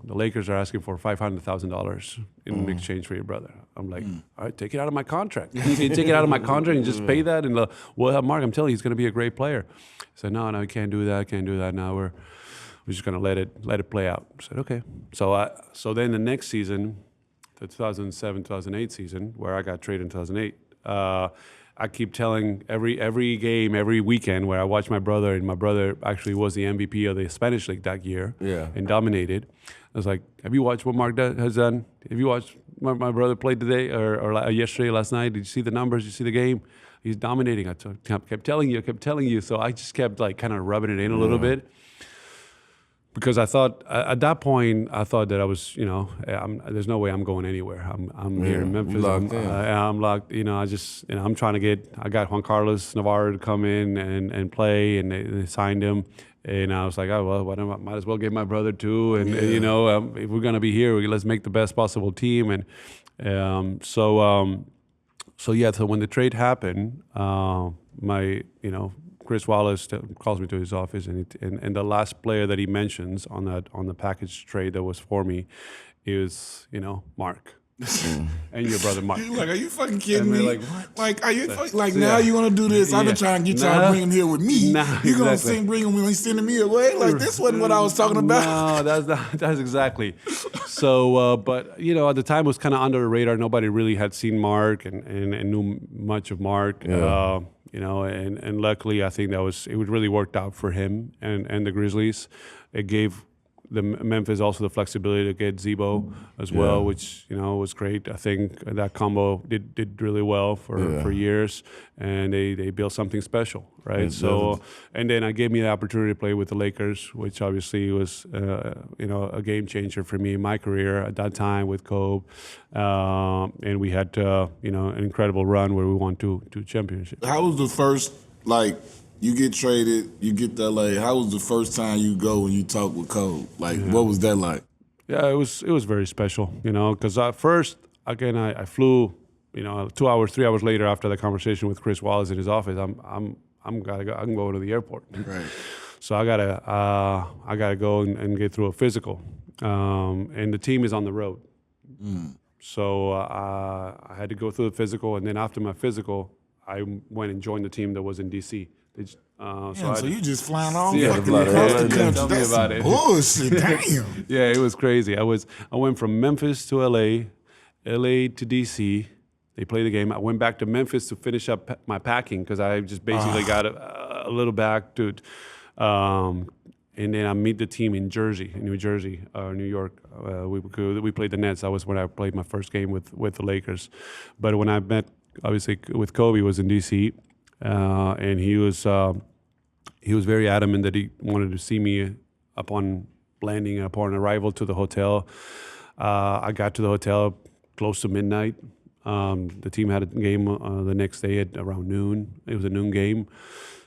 Lakers are asking for $500,000 in exchange for your brother. I'm like, all right, take it out of my contract. You can take it out of my contract and just pay that, and we'll have Marc. I'm telling you, he's going to be a great player. I said, no, you can't do that. Can't do that. Now we're just going to let it play out. I said, okay. So then the next season, the 2007-2008 season, where I got traded in 2008. I keep telling every game, every weekend where I watch my brother, and my brother actually was the MVP of the Spanish League that year and dominated. I was like, have you watched what Marc has done? Have you watched what my brother played today or yesterday, last night? Did you see the numbers? Did you see the game? He's dominating. I kept telling you. So I just kept like kind of rubbing it in a little bit. Because I thought at that point, I thought that I was, there's no way I'm going anywhere. I'm here in Memphis. I'm locked. I'm trying to I got Juan Carlos Navarro to come in and play, and they signed him. And I was like, oh, well, might as well get my brother too. And, if we're going to be here, let's make the best possible team. And so when the trade happened, Chris Wallace calls me to his office, and the last player that he mentions on the package trade that was for me is Marc. And your brother Marc. Like, are you fucking kidding me? Like, what? Like, are you now you want to do this? I've been trying to get y'all to bring him here with me. You're going to bring him when he's sending me away? Like, this wasn't what I was talking about. No, that's exactly. So, but, at the time it was kind of under the radar. Nobody really had seen Marc and knew much of Marc. Yeah. And luckily I think it really worked out for him and the Grizzlies. It gave the Memphis also the flexibility to get Zebo as well, which was great. I think that combo did really well for years, and they built something special, right? So, and then I gave me the opportunity to play with the Lakers, which obviously was a game changer for me in my career at that time with Kobe, and we had an incredible run where we won two championships. How was the first you get traded, you get to LA. How was the first time you go and you talk with Kobe? What was that like? Yeah, it was very special, because at first, again, I flew, 2 hours, 3 hours later after the conversation with Chris Wallace in his office, I'm going to the airport. Right. So I gotta go and get through a physical, and the team is on the road. So I had to go through the physical, and then after my physical, I went and joined the team that was in DC. So you just flying all across the country. Tell me about it. Bullshit, damn. Yeah, it was crazy. I went from Memphis to LA to DC. They played the game. I went back to Memphis to finish up my packing because I just basically got a little back to, and then I meet the team in New Jersey, New York. We played the Nets. That was when I played my first game with the Lakers. But when I met, obviously, with Kobe, was in DC. And he was very adamant that he wanted to see me upon landing, upon arrival to the hotel. I got to the hotel close to midnight. The team had a game the next day at around noon. It was a noon game.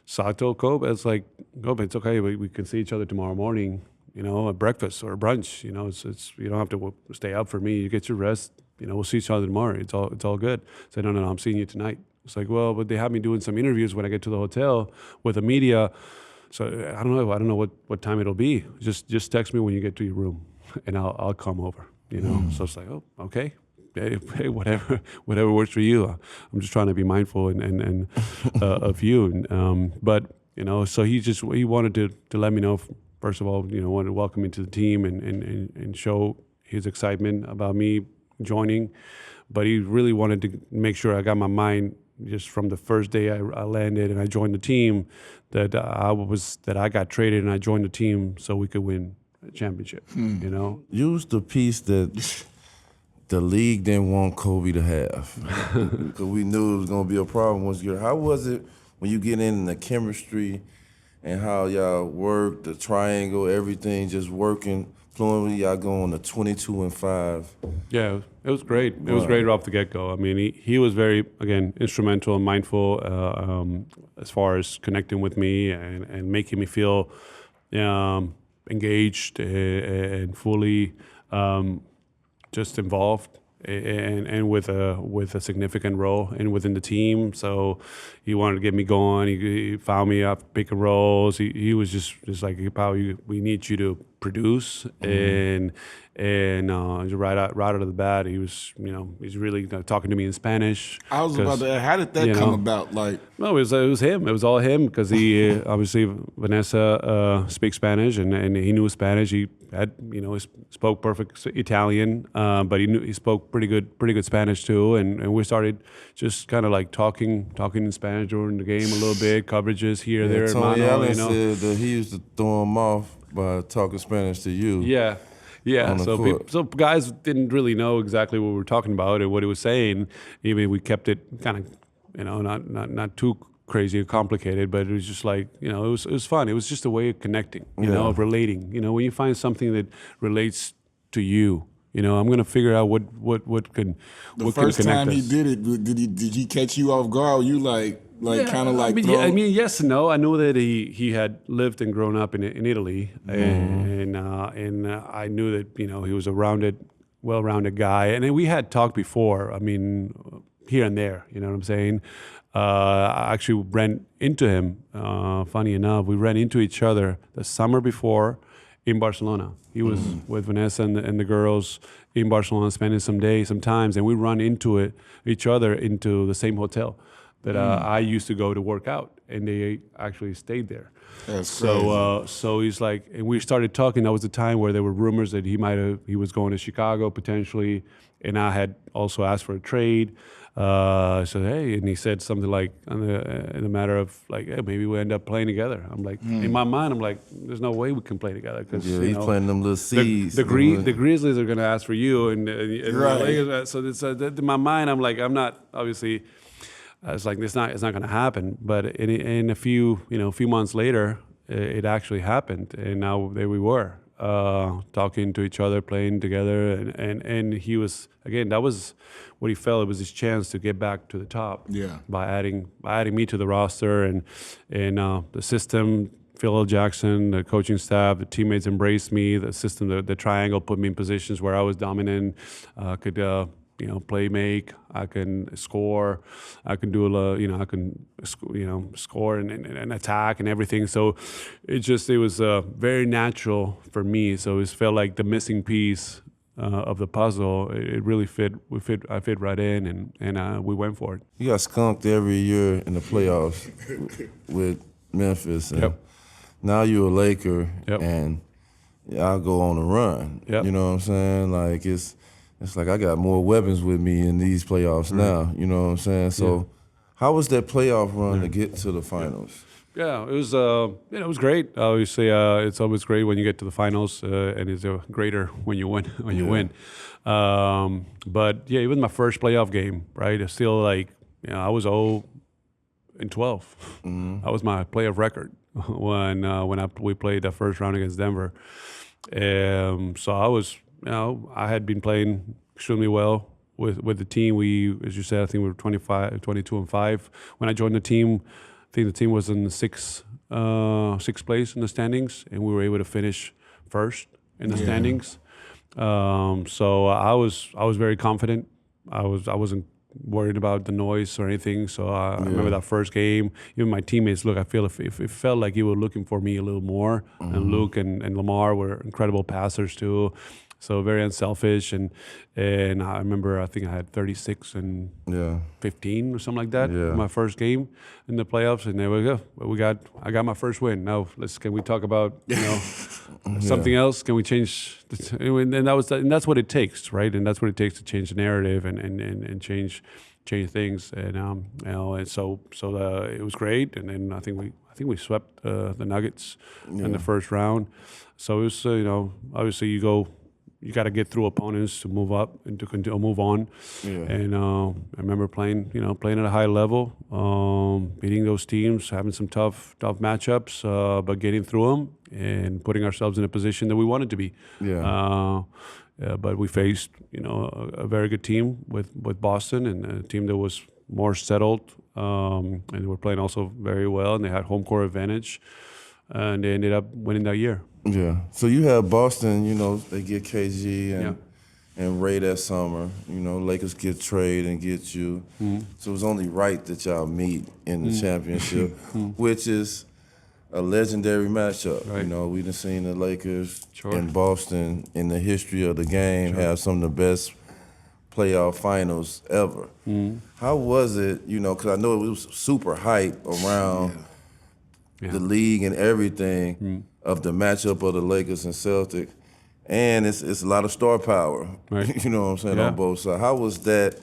So I told Kobe, Kobe, it's okay. We can see each other tomorrow morning, at breakfast or brunch. It's you don't have to stay up for me. You get your rest. We'll see each other tomorrow. It's all good. I said, no, I'm seeing you tonight. It's like, well, but they have me doing some interviews when I get to the hotel with the media. So I don't know what time it'll be. Just text me when you get to your room, and I'll come over. So it's like, oh, okay, hey, whatever works for you. I'm just trying to be mindful and of you. But so he wanted to let me know. First of all, wanted to welcome me to the team and show his excitement about me joining. But he really wanted to make sure I got my mind just from the first day I landed and I joined the team that I got traded and I joined the team so we could win a championship. Use the piece that the league didn't want Kobe to have because we knew it was gonna be a problem once you. How was it when you get in the chemistry and how y'all work the triangle, everything just working fluently? Y'all going to 22-5. Yeah, it was great. It was great off the get-go. I mean, he was very, again, instrumental and mindful as far as connecting with me and making me feel engaged and fully just involved and with a significant role within the team. So he wanted to get me going. He found me up pick and rolls. He was just like, hey, Pau, we need you to produce, and right out of the bat, he was he's really talking to me in Spanish. I was about to ask, how did that come about? Like, no, it was him. It was all him because he obviously Vanessa speaks Spanish and he knew Spanish. He had he spoke perfect Italian, but he spoke pretty good Spanish too. And we started just kind of like talking in Spanish during the game a little bit, coverages here, there. Tony mano, Allen said that he used to throw him off by talking Spanish to you. Yeah. So guys didn't really know exactly what we were talking about and what he was saying. Even we kept it kind of, not too crazy or complicated, but it was just like, it was fun. It was just a way of connecting, of relating. When you find something that relates to you, I'm gonna figure out what can the what first can connect time us. he did it, did he catch you off guard? You kind of like I mean, yes and no. I knew that he had lived and grown up in Italy, and I knew that he was a well-rounded guy. And then we had talked before. I mean, here and there. You know what I'm saying? I actually ran into him. Funny enough, we ran into each other the summer before in Barcelona. He was with Vanessa and the girls in Barcelona, spending some times, and we run into each other into the same hotel that I used to go to work out, and they actually stayed there. That's crazy. So he's like, and we started talking. That was the time where there were rumors that he was going to Chicago potentially, and I had also asked for a trade. So hey, and he said something like in the matter of like, hey, maybe we end up playing together. I'm like, in my mind, I'm like, there's no way we can play together because he's planting them little seeds. The Grizzlies are going to ask for you, and Right. so it's, in my mind, I'm like, I'm not obviously. It's like it's not going to happen. But in a few months later, it actually happened, and now there we were talking to each other, playing together, and he was again. That was what he felt. It was his chance to get back to the top. Yeah. By adding me to the roster and the system. Phil Jackson, the coaching staff, the teammates embraced me. The system, the triangle, put me in positions where I was dominant. Could play make. I can score. I can do I can score and attack and everything. So it was very natural for me. So it felt like the missing piece of the puzzle. It really fit. I fit right in, and we went for it. You got skunked every year in the playoffs with Memphis. And Yep. Now you're a Laker, Yep. and I'll go on a run. Yep. You know what I'm saying? Like it's like I got more weapons with me in these playoffs now. You know what I'm saying? So, how was that playoff run to get to the finals? Yeah, it was. It was great. Obviously, it's always great when you get to the finals, and it's greater when you win. You win. But yeah, even my first playoff game, right? It's still like I was 0-12. That was my playoff record when we played the first round against Denver. So I was. I had been playing extremely well with the team. We, as you said, I think we were 22-5. When I joined the team, I think the team was in sixth place in the standings, and we were able to finish first in the standings. So I was very confident. I wasn't worried about the noise or anything. So I remember that first game. Even my teammates, look, I feel if it felt like you were looking for me a little more. And Luke and Lamar were incredible passers too. So very unselfish, and I remember I think I had 36 and 15 or something like that in my first game in the playoffs, and there we go. I got my first win. Now can we talk about something else? Can we change? And that's what it takes, right? And that's what it takes to change the narrative and change things. And so it was great. And then I think we swept the Nuggets in the first round. So it was obviously you got to get through opponents to move up and to move on. Yeah. And I remember playing at a high level, beating those teams, having some tough matchups, but getting through them and putting ourselves in a position that we wanted to be. Yeah. But we faced a very good team with Boston, and a team that was more settled, and they were playing also very well, and they had home court advantage, and they ended up winning that year. Yeah. So you have Boston, they get KG and Ray that summer. Lakers get Trade and get you. Mm-hmm. So it was only right that y'all meet in the championship, which is a legendary matchup. Right. You know, we done seen the Lakers Sure. and Boston in the history of the game have some of the best playoff finals ever. How was it, you know, because I know it was super hype around the league and everything of the matchup of the Lakers and Celtics, and it's a lot of star power, Right. you know what I'm saying, Yeah. on both sides. How was that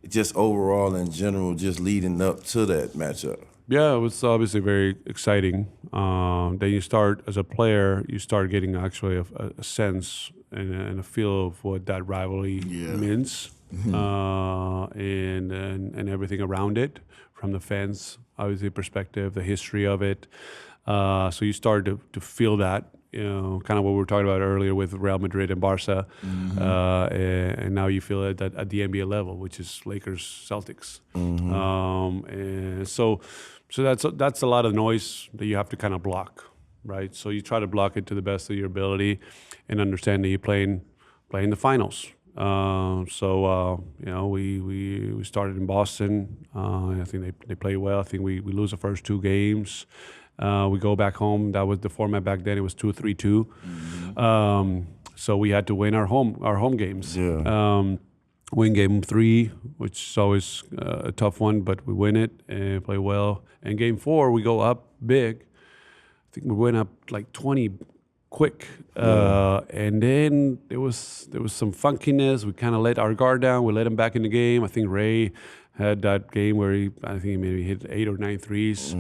just overall in general, just leading up to that matchup? Yeah, it was obviously very exciting. Then you start, as a player, you start getting actually a sense and a feel of what that rivalry means, and everything around it, from the fans, obviously, perspective, the history of it. So you start to feel that, you know, kind of what we were talking about earlier with Real Madrid and Barca, and now you feel it at the NBA level, which is Lakers, Celtics, and so that's a lot of noise that you have to kind of block, right? So you try to block it to the best of your ability, and understand that you're playing the finals. You know, we started in Boston. I think they play well. I think we lose the first 2 games. We go back home. That was the format back then. It was 2-3-2. So we had to win our home games. Yeah. Win game 3, which is always a tough one, but we win it and play well. And game 4, we go up big. I think we went up like 20 quick, and then there was some funkiness. We kind of let our guard down. We let him back in the game. I think Ray had that game where I think he maybe hit 8 or 9 threes.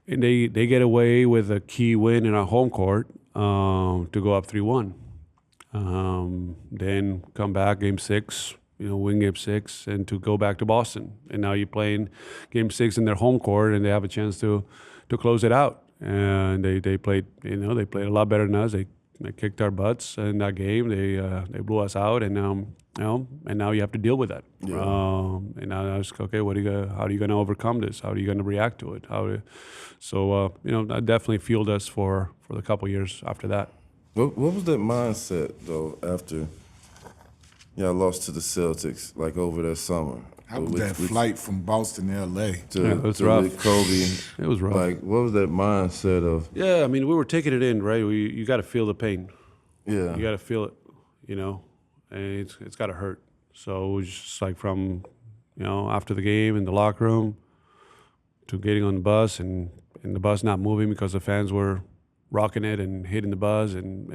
And they get away with a key win in our home court to go up 3-1. Then come back game 6, you know, win game 6, and to go back to Boston. And now you're playing game 6 in their home court, and they have a chance to close it out. And they played, you know, they played a lot better than us. They kicked our butts in that game. They blew us out, and you know, and now you have to deal with that. And now I was okay. How are you gonna overcome this? How are you gonna react to it? You know, that definitely fueled us for the couple years after that. What was that mindset, though, after y'all lost to the Celtics, like over that summer? How was that flight from Boston to L.A.? It was rough. With Kobe. It was rough. Like, what was that mindset of? Yeah, I mean, we were taking it in, right? You got to feel the pain. Yeah. You got to feel it, you know, and it's got to hurt. So it was just like from, you know, after the game in the locker room to getting on the bus and the bus not moving because the fans were rocking it and hitting the bus and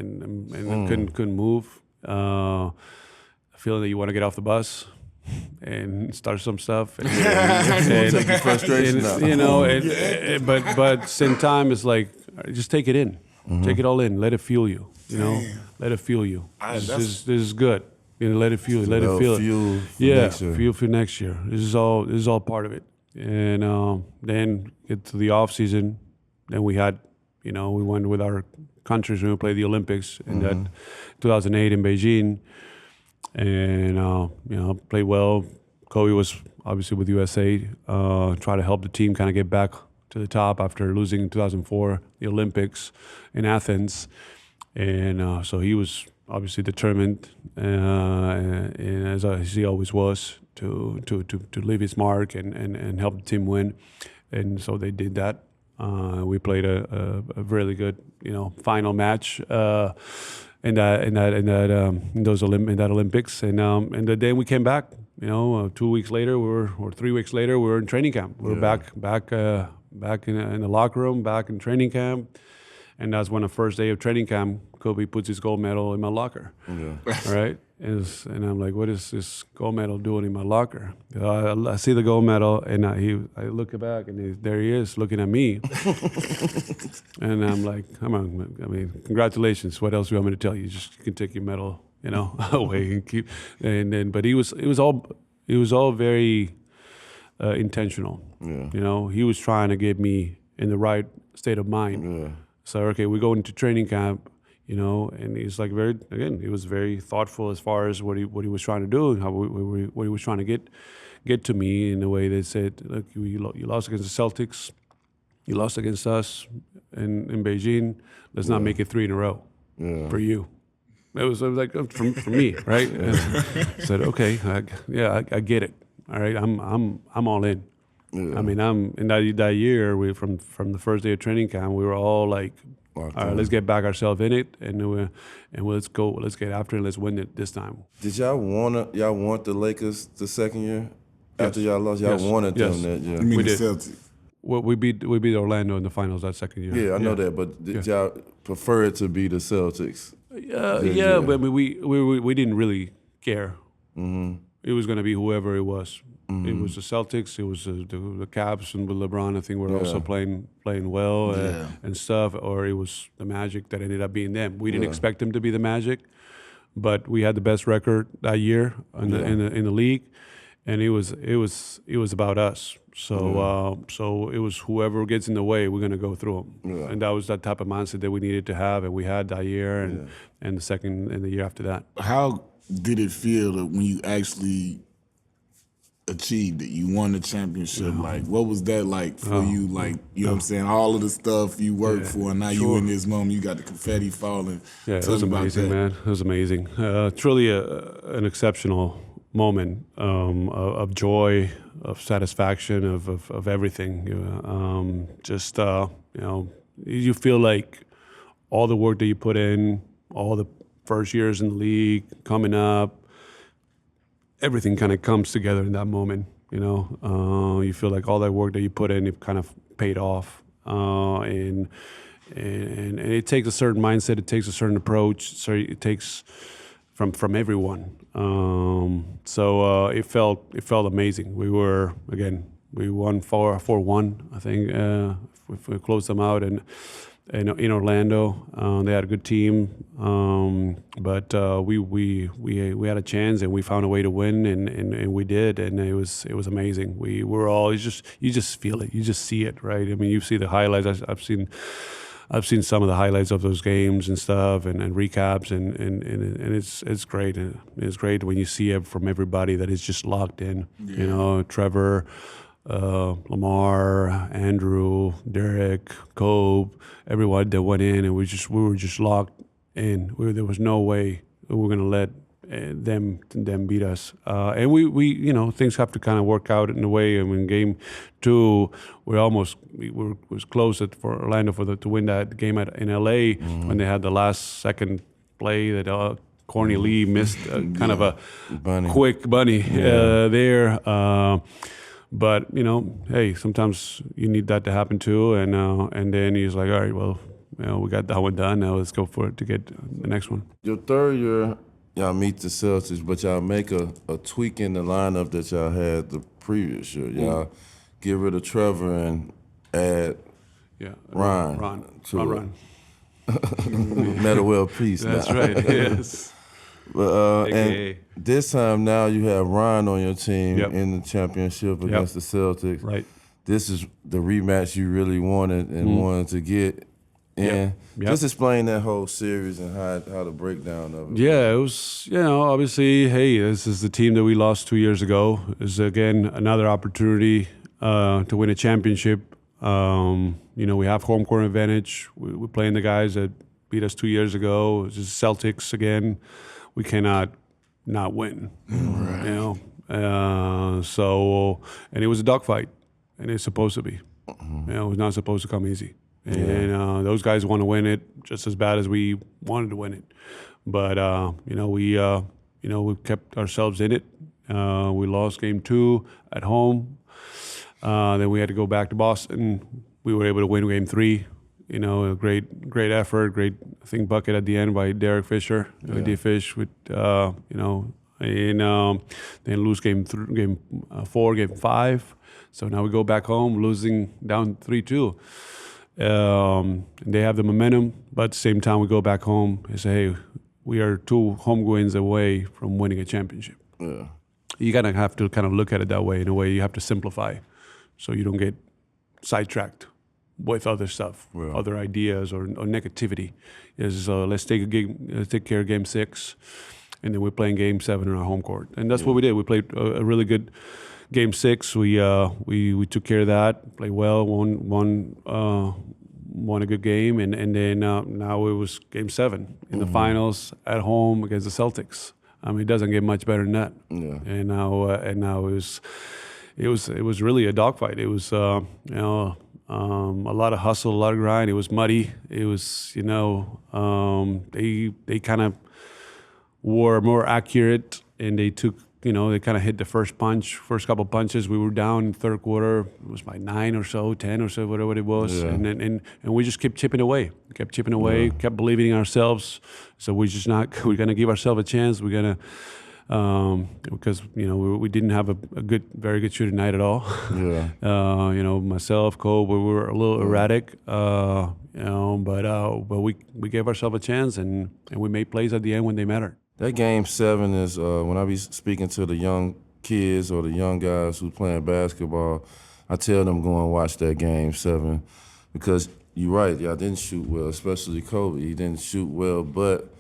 couldn't move. Feeling that you want to get off the bus and start some stuff, and Take your frustration out. you know. But same time, it's like just take it in, take it all in, let it fuel you. You know, let it fuel you. This is good. You know, let it fuel you. Let it feel it. Fuel for next year. This is all part of it. And then get to the off season. Then we had, you know, we went with our countries when we played the Olympics in that 2008 in Beijing. And, you know, played well. Kobe was obviously with USA, try to help the team kind of get back to the top after losing in 2004, the Olympics in Athens. And so he was obviously determined, and as he always was, to leave his mark and help the team win. And so they did that. We played a really good, you know, final match. In that Olympics, and then we came back. You know, 2 weeks later, or 3 weeks later, we were in training camp. We were back in the locker room, back in training camp, and that's when the first day of training camp, Kobe puts his gold medal in my locker. Right, and I'm like, what is this gold medal doing in my locker? I see the gold medal, and I look back, and there he is looking at me. And I'm like, come on, I mean, congratulations. What else do you want me to tell you? You can take your medal, you know, away and keep. But it was all very intentional. Yeah. You know, he was trying to get me in the right state of mind. Yeah. So okay, we go into training camp, you know, and he's like he was very thoughtful as far as what he was trying to do and what he was trying to get to me in a way that said, look, you lost against the Celtics, you lost against us in Beijing. Let's not make it 3 in a row for you. It was like for me, right? And I said, okay, I get it. All right, I'm all in. I mean, in that year, from the first day of training camp, we were all like, all right, let's get back ourselves in it, and let's go, let's get after it, let's win it this time. Did y'all want the Lakers the second year after y'all lost? Y'all wanted them that year. You mean We the did. Celtics? Well, we beat Orlando in the finals that second year. Yeah, I know that, but did y'all prefer it to be the Celtics? Yeah, but I mean, we didn't really care. Mm-hmm. It was going to be whoever it was. Mm-hmm. It was the Celtics. It was the Cavs, and with LeBron, I think were also playing well and stuff. Or it was the Magic that ended up being them. We didn't expect them to be the Magic, but we had the best record that year in the league, and it was about us. So so it was whoever gets in the way, we're gonna go through them, and that was that type of mindset that we needed to have, and we had that year, and the second and the year after that. How did it feel when you actually achieved it? You won the championship. Like, what was that like for you? Like, you know what I'm saying? All of the stuff you worked for, and now you in this moment, you got the confetti falling. Yeah, it was amazing, man. It was amazing. Truly an exceptional moment of joy, of satisfaction, of everything. Just you feel like all the work that you put in, all the first years in the league, coming up, everything kind of comes together in that moment. You feel like all that work that you put in, it kind of paid off, and it takes a certain mindset, it takes a certain approach, so it takes from everyone. So it felt amazing. We won 4-1, I think. If we closed them out, and in Orlando, they had a good team, but we had a chance, and we found a way to win, and we did, and it was amazing. We were all you just feel it, you just see it, right? I mean, you see the highlights. I've seen some of the highlights of those games and stuff, and recaps, and it's great. It's great when you see it from everybody that is just locked in. Trevor, Lamar, Andrew, Derek, Kobe, everyone that went in, and we were just locked in. There was no way we were gonna let them beat us. And we things have to kind of work out in a way. I mean, game 2, we was close for Orlando to win that game in LA when they had the last second play that Corny Lee missed kind of a quick bunny there. But hey, sometimes you need that to happen too. And then he's like, all right, well, we got that one done. Now let's go for it to get the next one. Your third year, y'all meet the Celtics, but y'all make a tweak in the lineup that y'all had the previous year. Y'all get rid of Trevor and add Ron. Meta World Peace. That's now. right. Yes. But and this time now you have Ron on your team in the championship against the Celtics. Right. This is the rematch you really wanted and wanted to get. And just explain that whole series and how the breakdown of it. Yeah, it was, obviously, hey, this is the team that we lost 2 years ago. It's, again, another opportunity to win a championship. We have home court advantage. We're playing the guys that beat us 2 years ago. It's just Celtics again. We cannot not win. Right. And it was a dogfight, and it's supposed to be. It was not supposed to come easy. And those guys want to win it just as bad as we wanted to win it. But we kept ourselves in it. We lost game 2 at home. Then we had to go back to Boston. We were able to win game 3. A great effort, great bucket at the end by Derek Fisher, D-Fish with and then lose game 4, game 5. So now we go back home losing down 3-2. They have the momentum, but at the same time we go back home and say, hey, we are 2 home wins away from winning a championship. Yeah. You gotta have to kind of look at it that way. In a way, you have to simplify, so you don't get sidetracked with other stuff, other ideas or negativity. Let's take care of game 6, and then we're playing game 7 in our home court, and that's what we did. We played a really good game 6. We took care of that, played well, won a good game, and then now it was game 7 in the finals at home against the Celtics. I mean, it doesn't get much better than that. Yeah. And now it was really a dogfight. It was a lot of hustle, a lot of grind. It was muddy. It was they kind of were more accurate, and they took. They kind of hit the first couple punches. We were down in the third quarter. It was like 9 or so, 10 or so, whatever it was. Yeah. And we just kept chipping away, kept believing in ourselves. So we're going to give ourselves a chance. We're going to, because, we didn't have a very good shooting night at all. Yeah. Myself, Cole, we were a little erratic, but we gave ourselves a chance, and we made plays at the end when they mattered. That game 7 is when I be speaking to the young kids or the young guys who playing basketball, I tell them go and watch that game 7 because you're right, y'all didn't shoot well, especially Kobe. He didn't shoot well, but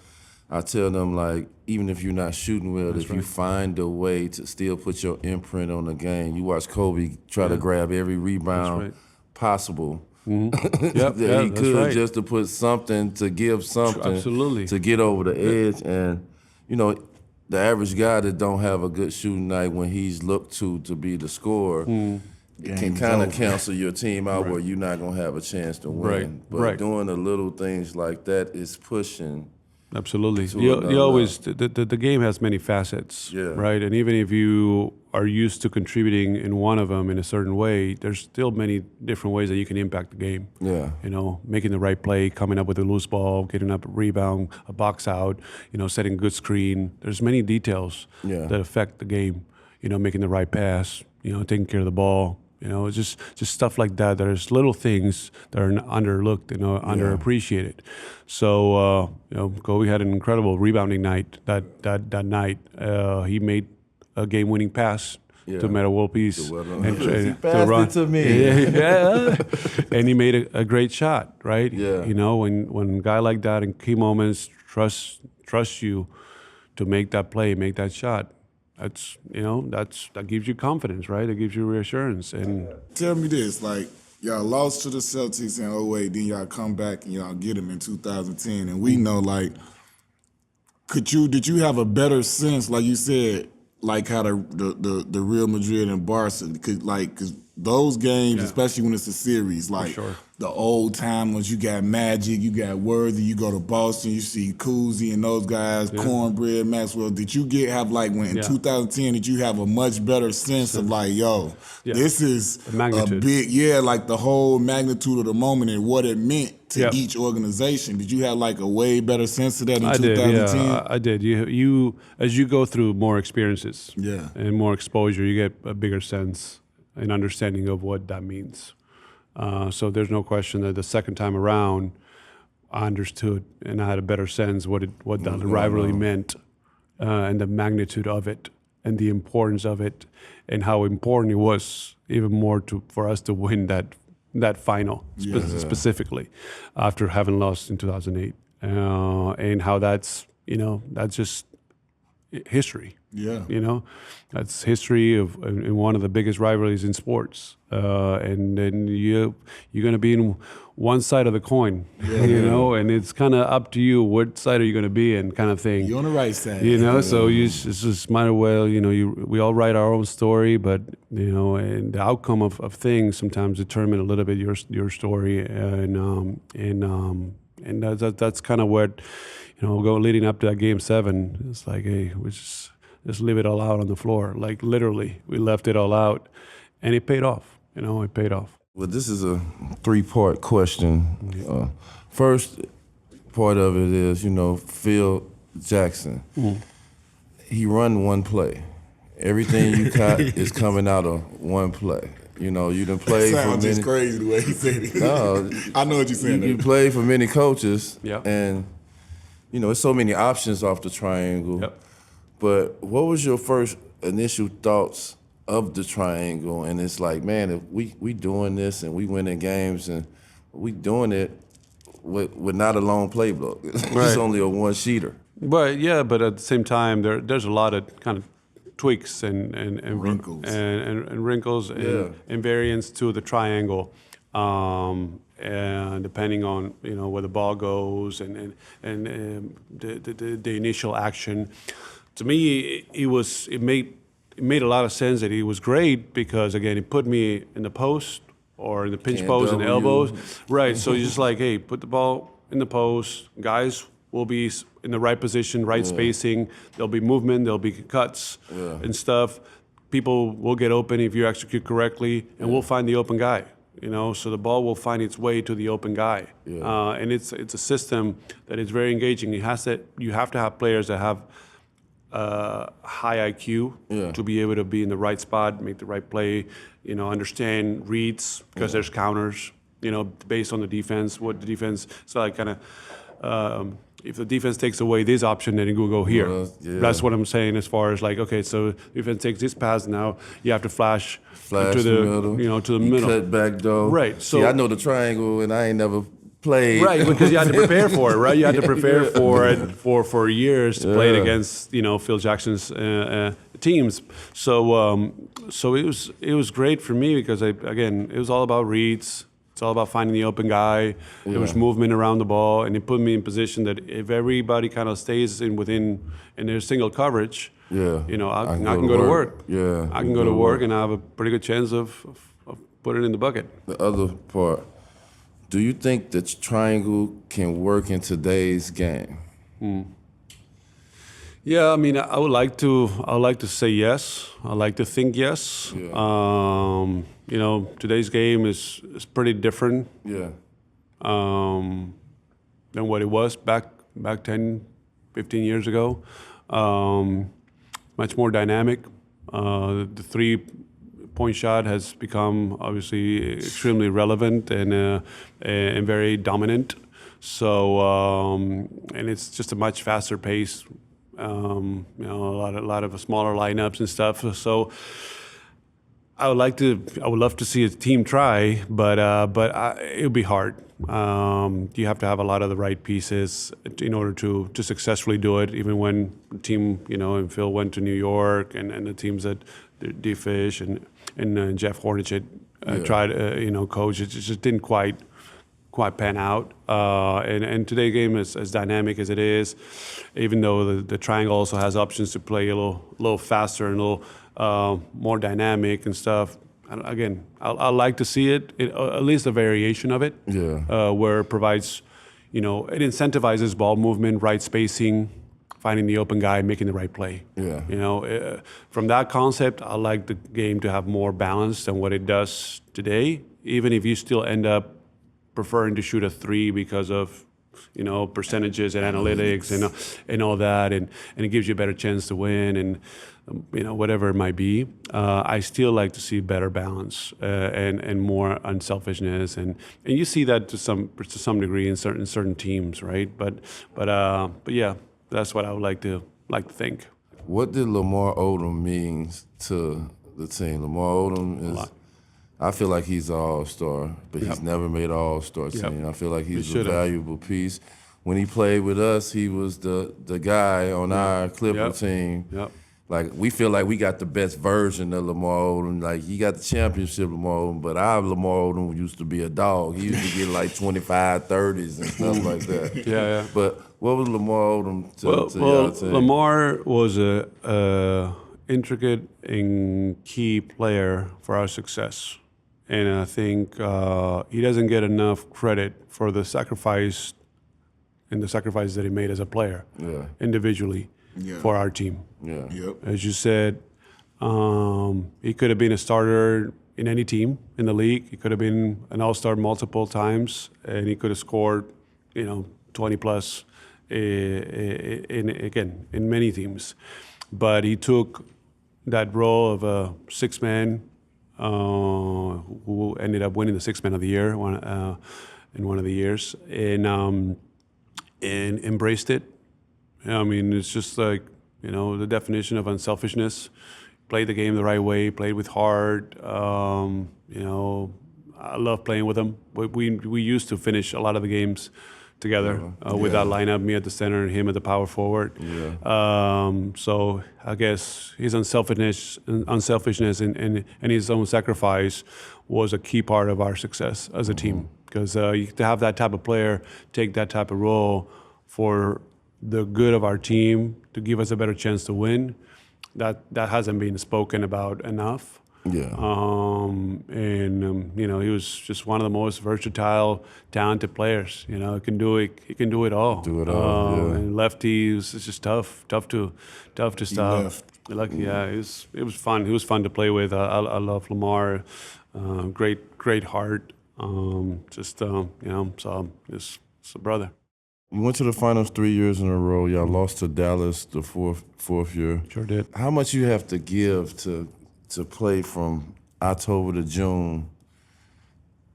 I tell them, like, even if you're not shooting well, if you find a way to still put your imprint on the game, you watch Kobe try to grab every rebound possible. Mm-hmm. That he could just to put something, to give something, to get over the edge. And the average guy that don't have a good shooting night when he's looked to be the scorer can kind of cancel your team out where you're not going to have a chance to win. But doing the little things like that is pushing. Absolutely. You always, the game has many facets, right? And even if you are used to contributing in one of them in a certain way, there's still many different ways that you can impact the game. Yeah. Making the right play, coming up with a loose ball, getting up a rebound, a box out, setting a good screen. There's many details that affect the game. Making the right pass, taking care of the ball. It's just stuff like that. There's little things that are underlooked, underappreciated. So, Kobe had an incredible rebounding night that night. He made a game-winning pass to Meta World Peace. He passed it to me. And he made a great shot, right? Yeah. When a guy like that in key moments trusts you to make that play, make that shot, that gives you confidence, right? That gives you reassurance. And tell me this, like, y'all lost to the Celtics in 2008, then y'all come back and y'all get them in 2010, and we know, like, did you have a better sense, like you said, like how the Real Madrid and Barca, because those games, especially when it's a series, like the old time ones, you got Magic, you got Worthy, you go to Boston, you see Cousy and those guys, Cornbread, Maxwell. Did you in 2010, did you have a much better sense of like, this is a big, like the whole magnitude of the moment and what it meant to each organization? Did you have like a way better sense of that in 2010? I did. You as you go through more experiences and more exposure, you get a bigger sense and understanding of what that means. So there's no question that the second time around, I understood and I had a better sense what that rivalry meant, and the magnitude of it, and the importance of it, and how important it was even more for us to win that final specifically after having lost in 2008, and how that's just history. That's history in one of the biggest rivalries in sports, and then you're going to be in one side of the coin, and it's kind of up to you what side are you going to be in, kind of thing. You're on the right side, So it's just might as well, we all write our own story, but and the outcome of things sometimes determine a little bit your story, and that's kind of what leading up to that game 7. It's like, hey, we just leave it all out on the floor. Like literally, we left it all out, and it paid off. It paid off. Well, this is a 3-part question. First part of it is, Phil Jackson. He run one play. Everything you got is coming out of one play. You done played for many. Just crazy the way he said it. No, I know what you're saying. You played for many coaches, Yep. and there's so many options off the triangle. Yep. But what was your first initial thoughts of the triangle? And it's like, man, if we doing this and we winning games and we doing it with not a long playbook. It's only a one-sheeter. But at the same time, there's a lot of kind of tweaks and wrinkles and wrinkles and variants to the triangle, and depending on where the ball goes and the initial action. To me, it made it made a lot of sense that he was great because, again, he put me in the post or in the pinch Can't post and double you. elbows. Right. So you're just like, hey, put the ball in the post. Guys will be in the right position, right spacing. There'll be movement. There'll be cuts and stuff. People will get open if you execute correctly, and we'll find the open guy. So the ball will find its way to the open guy, and it's a system that is very engaging. You have to have players that have high IQ to be able to be in the right spot, make the right play. Understand reads because there's counters. Based on the defense, what the defense. So I kind of. If the defense takes away this option, then it will go here. That's what I'm saying as far as like, okay, so defense takes this pass, now you have to flash to the middle. To the middle. Cut back though. Right. So see, I know the triangle, and I ain't never played. Right, because you had to prepare for it, right? You had to prepare for it for years to play it against Phil Jackson's teams. So it was great for me because it was all about reads. It's all about finding the open guy. There was movement around the ball, and it put me in position that if everybody kind of stays in there's single coverage, I can go to work. Yeah, I can go to work, and I have a pretty good chance of putting it in the bucket. The other part, do you think that triangle can work in today's game? Yeah, I mean, I would like to say yes. I like to think yes. Yeah. Today's game is pretty different. Yeah. Than what it was back 10, 15 years ago. Much more dynamic. The 3-point shot has become obviously extremely relevant and very dominant. So and it's just a much faster pace. A lot of smaller lineups and stuff. So I would love to see a team try, but it would be hard. You have to have a lot of the right pieces in order to successfully do it. Even when the team, and Phil went to New York, and the teams that D-Fish and Jeff Hornich had tried, coach, it just didn't quite pan out. And today's game is as dynamic as it is, even though the triangle also has options to play a little faster and a little more dynamic and stuff. Again, I like to see it, at least a variation of it, where it provides, it incentivizes ball movement, right spacing, finding the open guy, making the right play. Yeah. From that concept, I like the game to have more balance than what it does today, even if you still end up preferring to shoot a 3 because of percentages and analytics and all that, and it gives you a better chance to win and whatever it might be. I still like to see better balance and more unselfishness, and you see that to some degree in certain teams, right? But yeah, that's what I would like to think. What did Lamar Odom mean to the team? Lamar Odom is. I feel like he's an all-star, but he's never made an all-star team. I feel like he's a valuable piece. When he played with us, he was the guy on our Clipper team. Yep. Like, we feel like we got the best version of Lamar Odom. Like, he got the championship Lamar Odom, but our Lamar Odom used to be a dog. He used to get like 25, 30s and stuff like that. Yeah. But what was Lamar Odom to your team? Lamar was a intricate and key player for our success. And I think he doesn't get enough credit for the sacrifice that he made as a player, individually, for our team. Yeah. Yep. As you said, he could have been a starter in any team in the league. He could have been an all-star multiple times, and he could have scored, 20 plus in many teams. But he took that role of a six-man. Who ended up winning the Sixth Man of the Year in one of the years, and embraced it. I mean, it's just like the definition of unselfishness. Played the game the right way. Played with heart. I love playing with him. We used to finish a lot of the games together with that lineup, me at the center and him at the power forward. So I guess his unselfishness and his own sacrifice was a key part of our success as a team. Because to have that type of player take that type of role for the good of our team, to give us a better chance to win, that hasn't been spoken about enough. Yeah. You know, he was just one of the most versatile, talented players. You know, he can do it all. Do it all, yeah. And lefty was just tough to stop. left. Like, yeah, it was fun. He was fun to play with. I love Lamar. Great heart. You know, so it's a brother. You went to the finals 3 years in a row. Y'all lost to Dallas the fourth year. Sure did. How much you have to give to play from October to June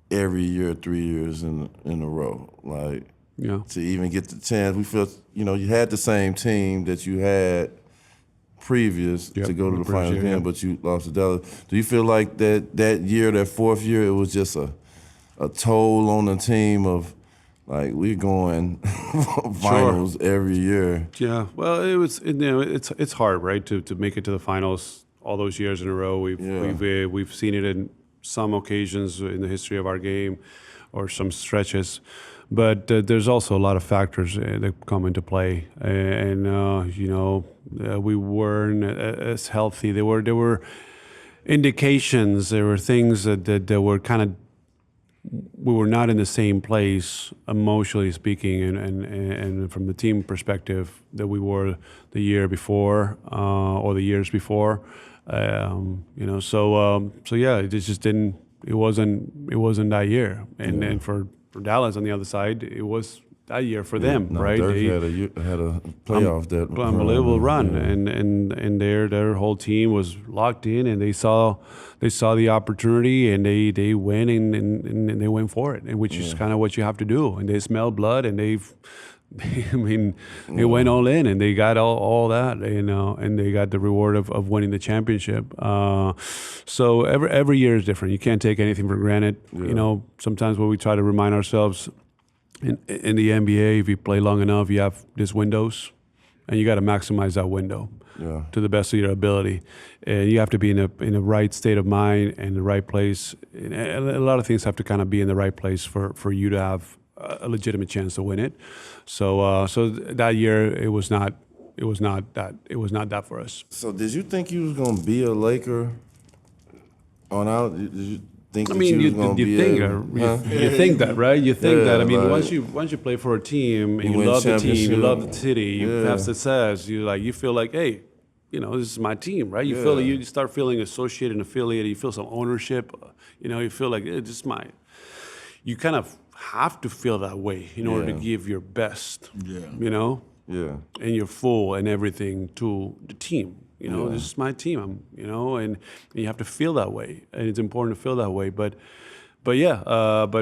every year, 3 years in a row? Like, Yeah. to even get the chance. We felt, you know, you had the same team that you had previous Yep, to go to the previous finals year, again, yeah. but you lost to Dallas. Do you feel like that year, that fourth year, it was just a toll on the team of, like, we're going finals every year? Yeah, well, you know, it's hard, right, to make it to the finals all those years in a row. We've seen it in some occasions in the history of our game, or some stretches, but there's also a lot of factors that come into play, and you know, we weren't as healthy. There were indications, there were things that were kind of. We were not in the same place emotionally speaking, and from the team perspective that we were the year before or the years before. You know, so yeah, it just didn't. It wasn't that year, and for Dallas on the other side, it was that year for them, No, right? Dirk They had a playoff that unbelievable run, yeah. and their whole team was locked in, and they saw the opportunity, and they went and they went for it, and which is kind of what you have to do. And they smelled blood, and they went all in, and they got all that, you know, and they got the reward of winning the championship. So every year is different. You can't take anything for granted. Yeah. You know, sometimes what we try to remind ourselves. In the NBA, if you play long enough, you have these windows, and you got to maximize that window to the best of your ability. And you have to be in a right state of mind and the right place. And a lot of things have to kind of be in the right place for you to have a legitimate chance to win it. So that year, it was not that for us. So did you think you was gonna be a Laker on out? Did you think I that mean, you was gonna be you think that, right? You think Yeah, that. I mean, like- once you play for a team and You you win love the team, you championship. love the city, you Yeah. have success. You feel like, hey, you know, this is my team, right? You feel like you start feeling associated and affiliated. You feel some ownership. You know, you feel like this is my. You kind of have to feel that way in order to give your best. Yeah. You know, Yeah. and you're full and everything to the team. You know, this is my team. You know, and you have to feel that way, and it's important to feel that way. But but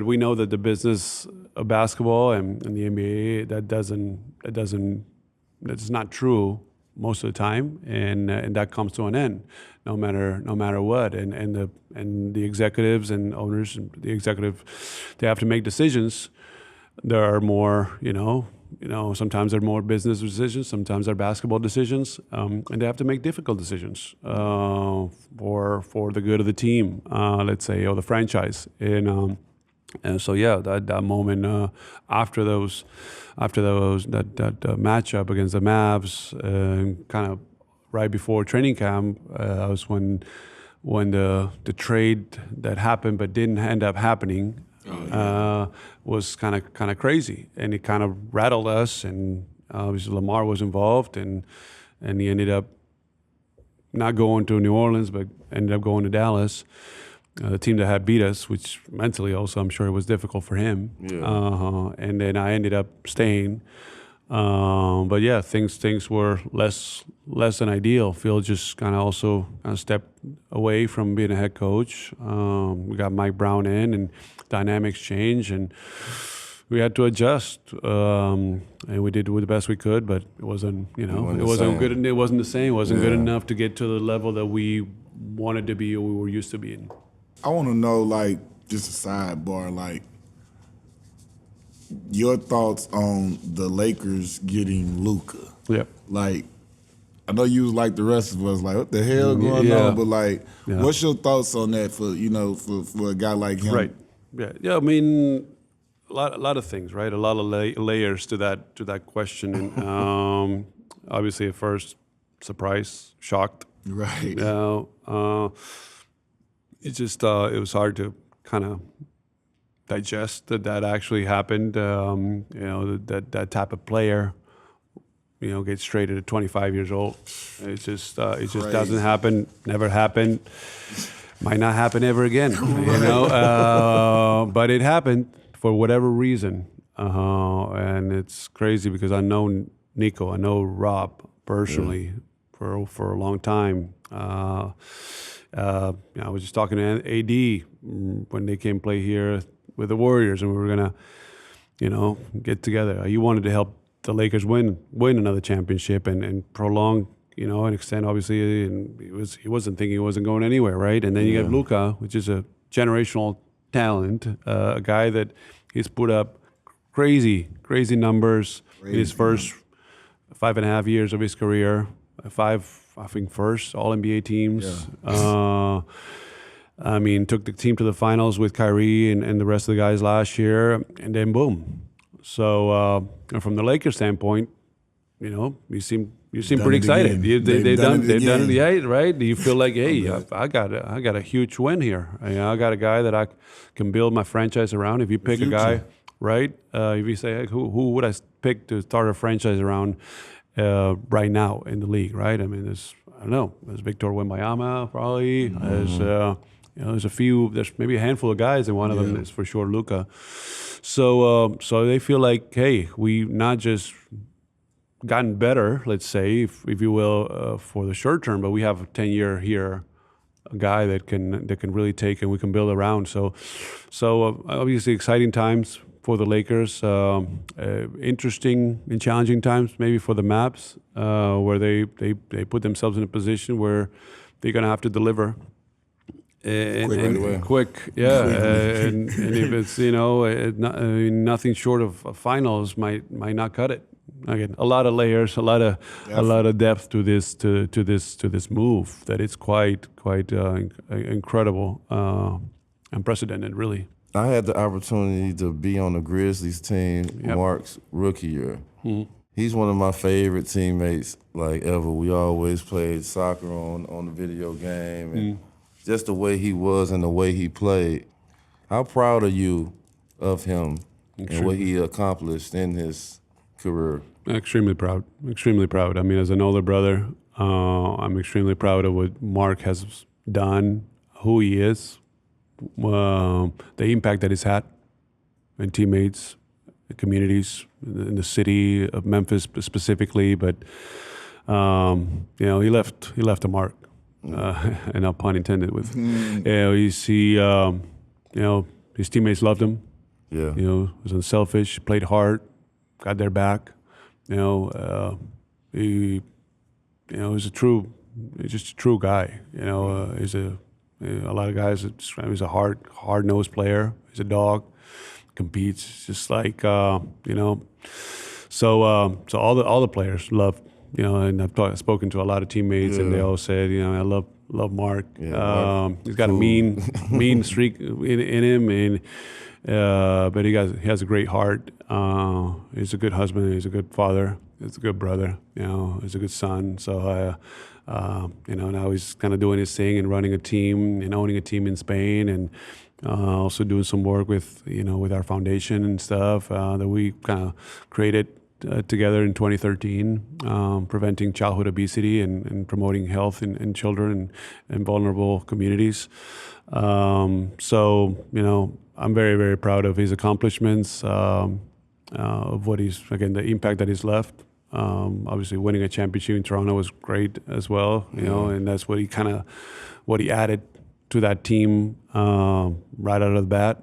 we know that the business of basketball and the NBA that's not true most of the time, and that comes to an end, no matter what. And the executives and owners and the executive, they have to make decisions. There are more, you know, sometimes they're more business decisions, sometimes they're basketball decisions, and they have to make difficult decisions for the good of the team, let's say, or the franchise. And so yeah, that moment after that matchup against the Mavs, kind of right before training camp, was when the trade that happened but didn't end up happening. Was kind of crazy, and it kind of rattled us. And obviously Lamar was involved, and he ended up not going to New Orleans, but ended up going to Dallas, the team that had beat us, which mentally also I'm sure it was difficult for him. Yeah. And then I ended up staying. But yeah, things were less than ideal. Phil just kind of stepped away from being a head coach. We got Mike Brown in, and dynamics changed, and we had to adjust. And we did the best we could, but it wasn't, you know, it wasn't good. It wasn't the same. It wasn't good enough to get to the level that we wanted to be or we were used to being. I want to know, like, just a sidebar, like, your thoughts on the Lakers getting Luka. Yep. Like, I know you was like the rest of us, like, what the hell going on? But like, what's your thoughts on that for a guy like him? Right. Yeah. I mean, a lot of things, right? A lot of layers to that question. And obviously, at first, surprised, shocked. Right. It just it was hard to kind of digest that actually happened. That type of player, gets traded at 25 years old. It just doesn't happen. Never happened. Might not happen ever again. But it happened for whatever reason, and it's crazy because I know Nico, I know Rob personally for a long time. I was just talking to AD when they came play here with the Warriors, and we were gonna, get together. He wanted to help the Lakers win another championship and prolong, and extend. Obviously, and he wasn't thinking he wasn't going anywhere, right? And then you get Luka, which is a generational talent, a guy that he's put up crazy numbers in his first 5.5 years of his career. 5, I think, first All NBA teams. Yeah. Took the team to the finals with Kyrie and the rest of the guys last year, and then boom. So from the Lakers standpoint, you seem pretty excited. They've done it, right? Do you feel like, hey, I got a huge win here. I got a guy that I can build my franchise around. If you pick a guy, right? If you say, hey, who would I pick to start a franchise around right now in the league, right? I mean, there's Victor Wembanyama probably. There's a few. There's maybe a handful of guys, and one of them is for sure Luka. So they feel like, hey, we not just gotten better, let's say, if you will, for the short term, but we have a 10-year here, a guy that can really take and we can build around. So obviously exciting times for the Lakers, interesting and challenging times maybe for the Maps, where they put themselves in a position where they're going to have to deliver. Quick, yeah. And if it's nothing short of finals might not cut it. Again, a lot of layers, a lot of depth to this move. That it's quite incredible, unprecedented, really. I had the opportunity to be on the Grizzlies team, Marc's rookie year. Mm-hmm. He's one of my favorite teammates, like ever. We always played soccer on the video game, and just the way he was and the way he played. How proud are you of him and what he accomplished in his career? Extremely proud. I mean, as an older brother, I'm extremely proud of what Marc has done, who he is, the impact that he's had in teammates, communities, in the city of Memphis specifically. But he left a mark, and no pun intended. With you see, his teammates loved him. Yeah, was unselfish, played hard, got their back. He was just a true guy. He's a lot of guys describe him as a hard-nosed player. He's a dog, competes just like So all the players love, and I've spoken to a lot of teammates, and they all said, I love Marc. Yeah, he's got a mean streak in him, and but he has a great heart. He's a good husband. He's a good father. He's a good brother. He's a good son. So now he's kind of doing his thing and running a team and owning a team in Spain, and also doing some work with our foundation and stuff that we kind of created together in 2013, preventing childhood obesity and promoting health in children and vulnerable communities. I'm very, very proud of his accomplishments, of what the impact that he's left. Obviously, winning a championship in Toronto was great as well, and that's what he added to that team right out of the bat.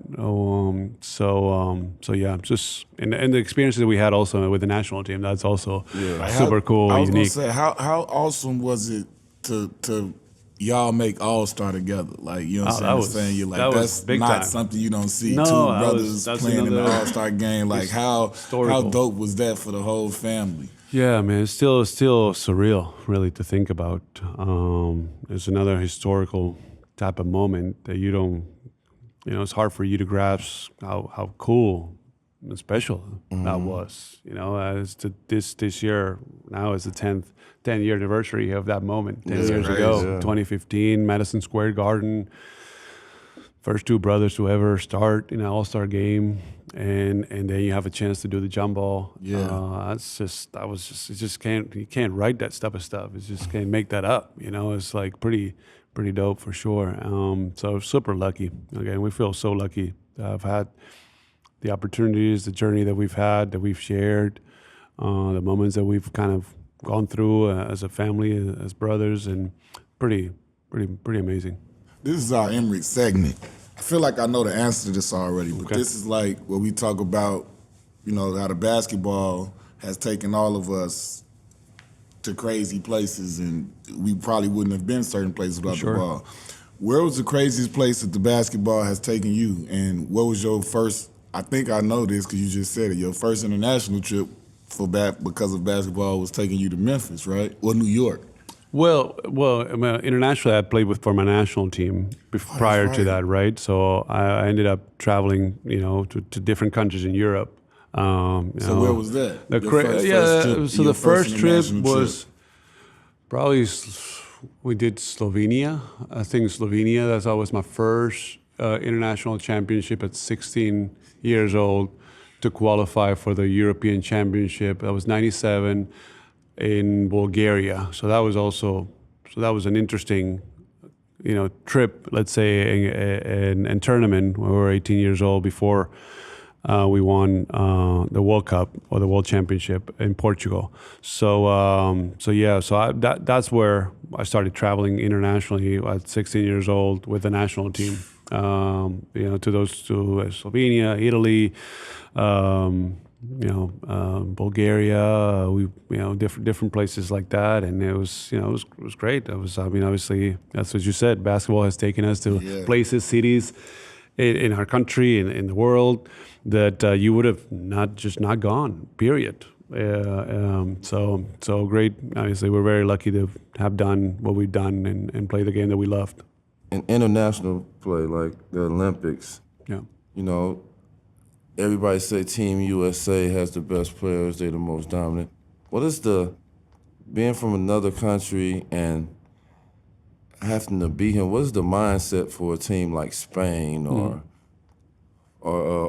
Just and the experiences that we had also with the national team, that's also super cool, I was unique. Gonna say, how awesome was it to y'all make All-Star together? Like, you know what I'm saying? You're like, that's not time. Something you don't see. Two brothers playing in the All-Star game. Like, how dope was that for the whole family? Yeah, man, it's still surreal, really, to think about. It's another historical type of moment that you don't, it's hard for you to grasp how cool special that was. As to this year, now is the 10-year anniversary of that moment. 10 years ago, 2015, Madison Square Garden. First two brothers to ever start in an All-Star game, and then you have a chance to do the jump ball. Yeah, You can't write that type of stuff. It just can't make that up. It's like pretty dope for sure. So super lucky. Again, we feel so lucky to have had the opportunities, the journey that we've had, that we've shared, the moments that we've kind of gone through as a family, as brothers, and pretty amazing. this is our Emmerich segment. I feel like I know the answer to this already, but this is like where we talk about, how the basketball has taken all of us to crazy places, and we probably wouldn't have been certain places without the ball. Where was the craziest place that the basketball has taken you, and what was your first? I think I know this because you just said it. Your first international trip because of basketball was taking you to Memphis, right? Or New York. Well, internationally, I played for my national team prior to that, right? So I ended up traveling, to different countries in Europe. So where was that? The first trip was probably we did Slovenia. I think Slovenia. That was my first international championship at 16 years old to qualify for the European Championship. That was '97 in Bulgaria. So that was an interesting, trip. Let's say and tournament. We were 18 years old before. We won the World Cup or the World Championship in Portugal. That's where I started traveling internationally at 16 years old with the national team. To Slovenia, Italy, Bulgaria. Different places like that, and it was great. Obviously, that's what you said. Basketball has taken us to places, cities in our country and in the world that you would have not gone, period. So great. Obviously, we're very lucky to have done what we've done and play the game that we loved. In international play, like the Olympics, everybody say Team USA has the best players, they're the most dominant. What is being from another country and having to be here, what is the mindset for a team like Spain or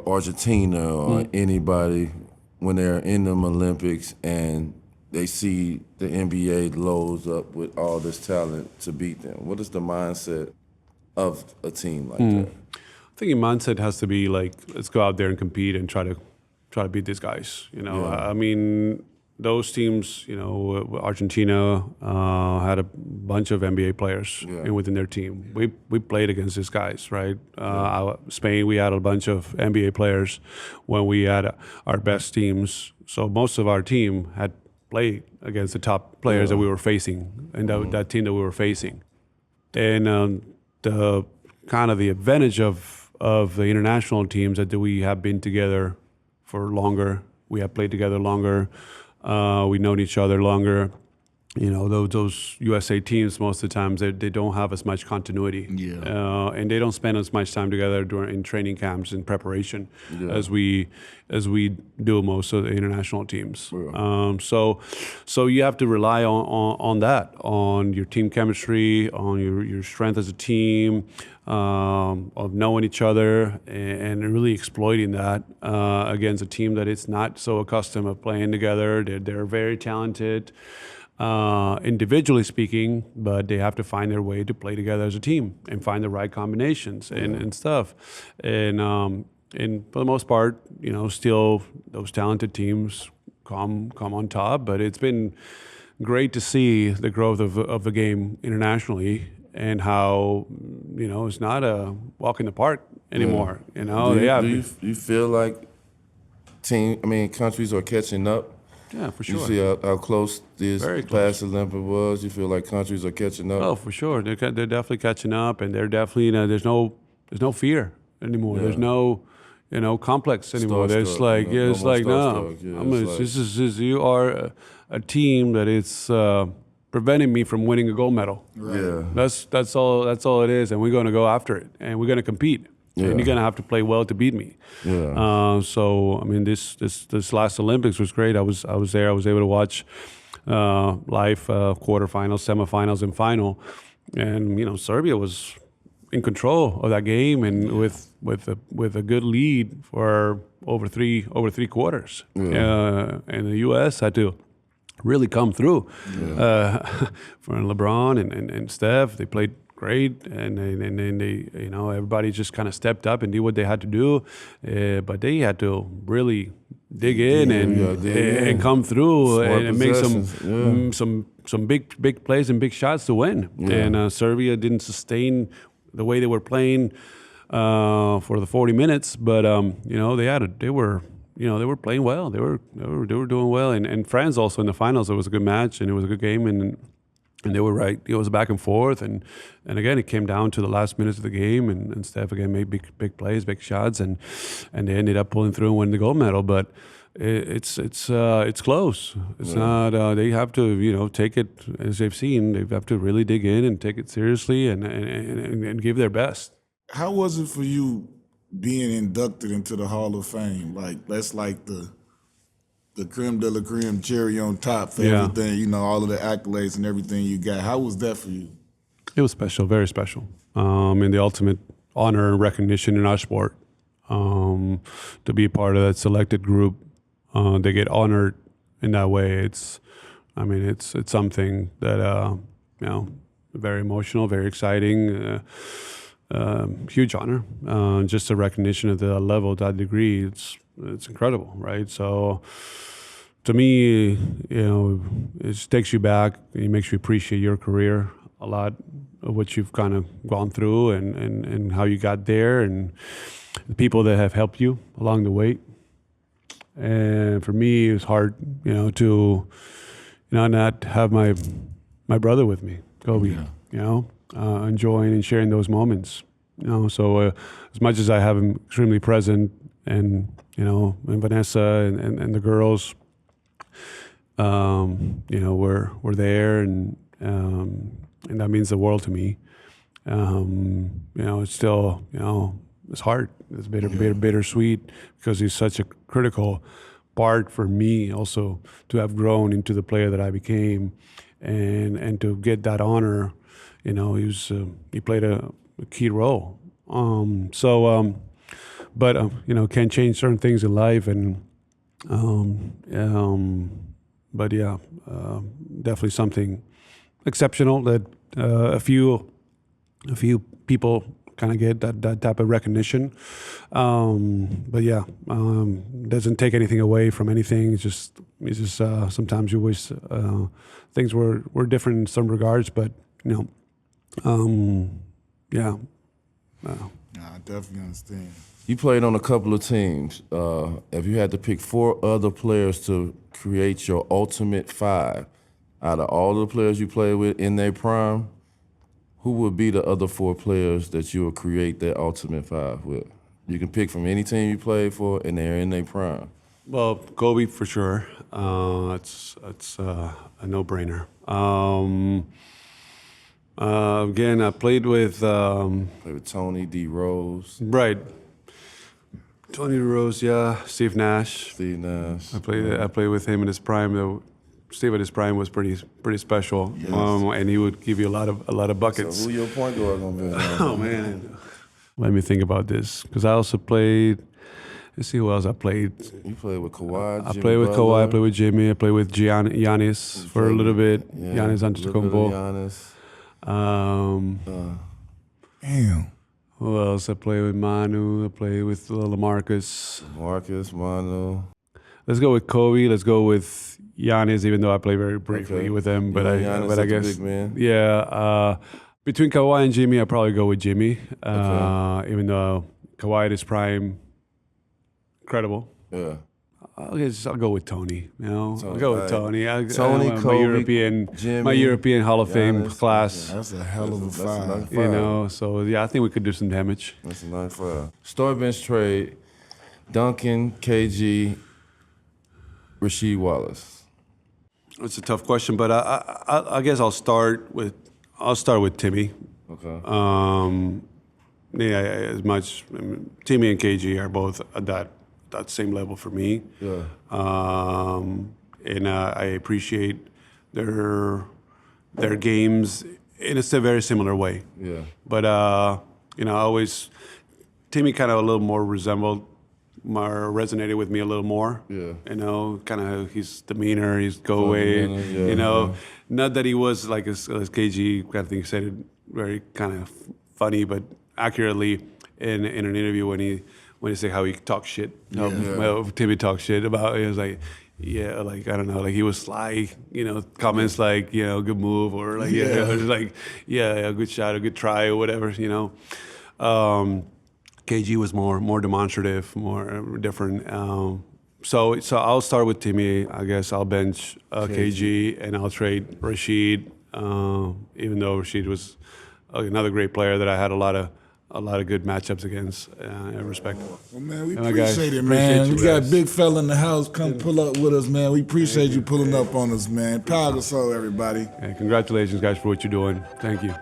Argentina or anybody when they're in them Olympics and they see the NBA loads up with all this talent to beat them? What is the mindset of a team like that? I think your mindset has to be like, let's go out there and compete and try to beat these guys. I mean, those teams, Argentina had a bunch of NBA players within their team. We played against these guys, right? Spain, we had a bunch of NBA players when we had our best teams. So most of our team had played against the top players that we were facing, and that team that we were facing. And the kind of the advantage of the international teams that we have been together for longer. We have played together longer. We've known each other longer. Those USA teams, most of the times, they don't have as much continuity. And they don't spend as much time together in training camps and preparation as we do most of the international teams. So you have to rely on that, on your team chemistry, on your strength as a team, of knowing each other and really exploiting that against a team that is not so accustomed of playing together. They're very talented. Individually speaking, but they have to find their way to play together as a team and find the right combinations and stuff. And for the most part, still those talented teams come on top. But it's been great to see the growth of the game internationally and how it's not a walk in the park anymore. Do you feel like countries are catching up? Yeah, for sure. You see how close this past Olympic was? You feel like countries are catching up? Oh, for sure. They're definitely catching up, and they're definitely, there's no fear anymore. Yeah. There's no, complex anymore. There's like, you are a team that is preventing me from winning a gold medal. Right. Yeah. That's all it is, and we're going to go after it, and we're going to compete. Yeah. and you're gonna have to play well to beat me. Yeah. So I mean, this last Olympics was great. I was there. I was able to watch live quarterfinals, semifinals, and final, and Serbia was in control of that game and with a good lead for over three quarters. And the U.S. had to really come through. For LeBron and Steph, they played great, and they everybody just kind of stepped up and did what they had to do, but they had to really dig in and come through and make some big plays and big shots to win. And Serbia didn't sustain the way they were playing for the 40 minutes, but they were playing well. They were doing well, and France also in the finals. It was a good match and it was a good game, and they were right. It was back and forth, and again it came down to the last minutes of the game, and Steph again made big plays, big shots, and they ended up pulling through and winning the gold medal. But it's close. It's not. They have to take it as they've seen. They have to really dig in and take it seriously and give their best. How was it for you being inducted into the Hall of Fame? Like, that's like the creme de la creme, cherry on top for everything, all of the accolades and everything you got. How was that for you? It was special, very special. And the ultimate honor and recognition in our sport. To be part of that selected group, they get honored in that way. It's something that, very emotional, very exciting. Huge honor, just a recognition of the level, that degree. It's incredible, right? So, to me, it just takes you back. It makes you appreciate your career a lot, of what you've kind of gone through and how you got there, and the people that have helped you along the way. And for me, it was hard, to not have my brother with me, Kobe. Enjoying and sharing those moments. So as much as I have him extremely present, and and Vanessa and the girls, we're there, and that means the world to me. It's still, it's hard. It's bittersweet, because he's such a critical part for me also to have grown into the player that I became, and to get that honor. He played a key role. But can change certain things in life, and but definitely something exceptional that a few people kind of get that type of recognition. But doesn't take anything away from anything. It's just sometimes you wish things were different in some regards, but I definitely understand. You played on a couple of teams. If you had to pick 4 other players to create your ultimate 5, out of all the players you played with in their prime, who would be the other 4 players that you would create that ultimate 5 with? You can pick from any team you played for, and they're in their prime. Well, Kobe for sure. It's a no-brainer. Again, I played with Tony D. Rose. Right. Tony Rose, Steve Nash. Steve Nash. I played with him in his prime. Though Steve at his prime was pretty special. Yes. And he would give you a lot of buckets. So who your point guard gonna be? Oh man, let me think about this, because I also played. Let's see who else I played. You played with Kawhi. I played with Kawhi. I played with Jimmy. I played with Giannis for a little bit. Yeah, Giannis Antetokounmpo. Giannis. Damn. Who else? I played with Manu. I played with LaMarcus. Marcus, Manu. Let's go with Kobe. Let's go with Giannis, even though I played very briefly with him. But I guess, big man. Between Kawhi and Jimmy, I'd probably go with Jimmy. Even though Kawhi at his prime, incredible. Yeah. I'll go with Tony. I'll go with Tony. Tony, Kobe, my European Hall of Fame class. That's a hell of a 5. So I think we could do some damage. That's a nice 5. Story bench trade: Duncan, KG, Rasheed Wallace. It's a tough question, but I guess I'll start with Timmy. Okay. yeah, as much. Timmy and KG are both at that same level for me. Yeah. And I appreciate their games in a very similar way. Yeah. But Timmy kind of a little more resonated with me a little more. Yeah. Kind of his demeanor, his go away. Not that he was like as KG kind of thing. He said it very kind of funny, but accurately in an interview when he said how he talks shit. Timmy talks shit about it. It was like, yeah, like I don't know, like he was sly, comments like, good move, or like like a good shot, a good try, or whatever, KG was more demonstrative, more different. So I'll start with Timmy. I guess I'll bench KG and I'll trade Rashid, even though Rashid was another great player that I had a lot of good matchups against. I respect. Well, man, we my guys, appreciate it, man. appreciate you We got guys. big fella in the house. Come pull up with us, man. We appreciate you pulling up on us, man. Pau Gasol, everybody. Hey, congratulations, guys, for what you're doing. Thank you.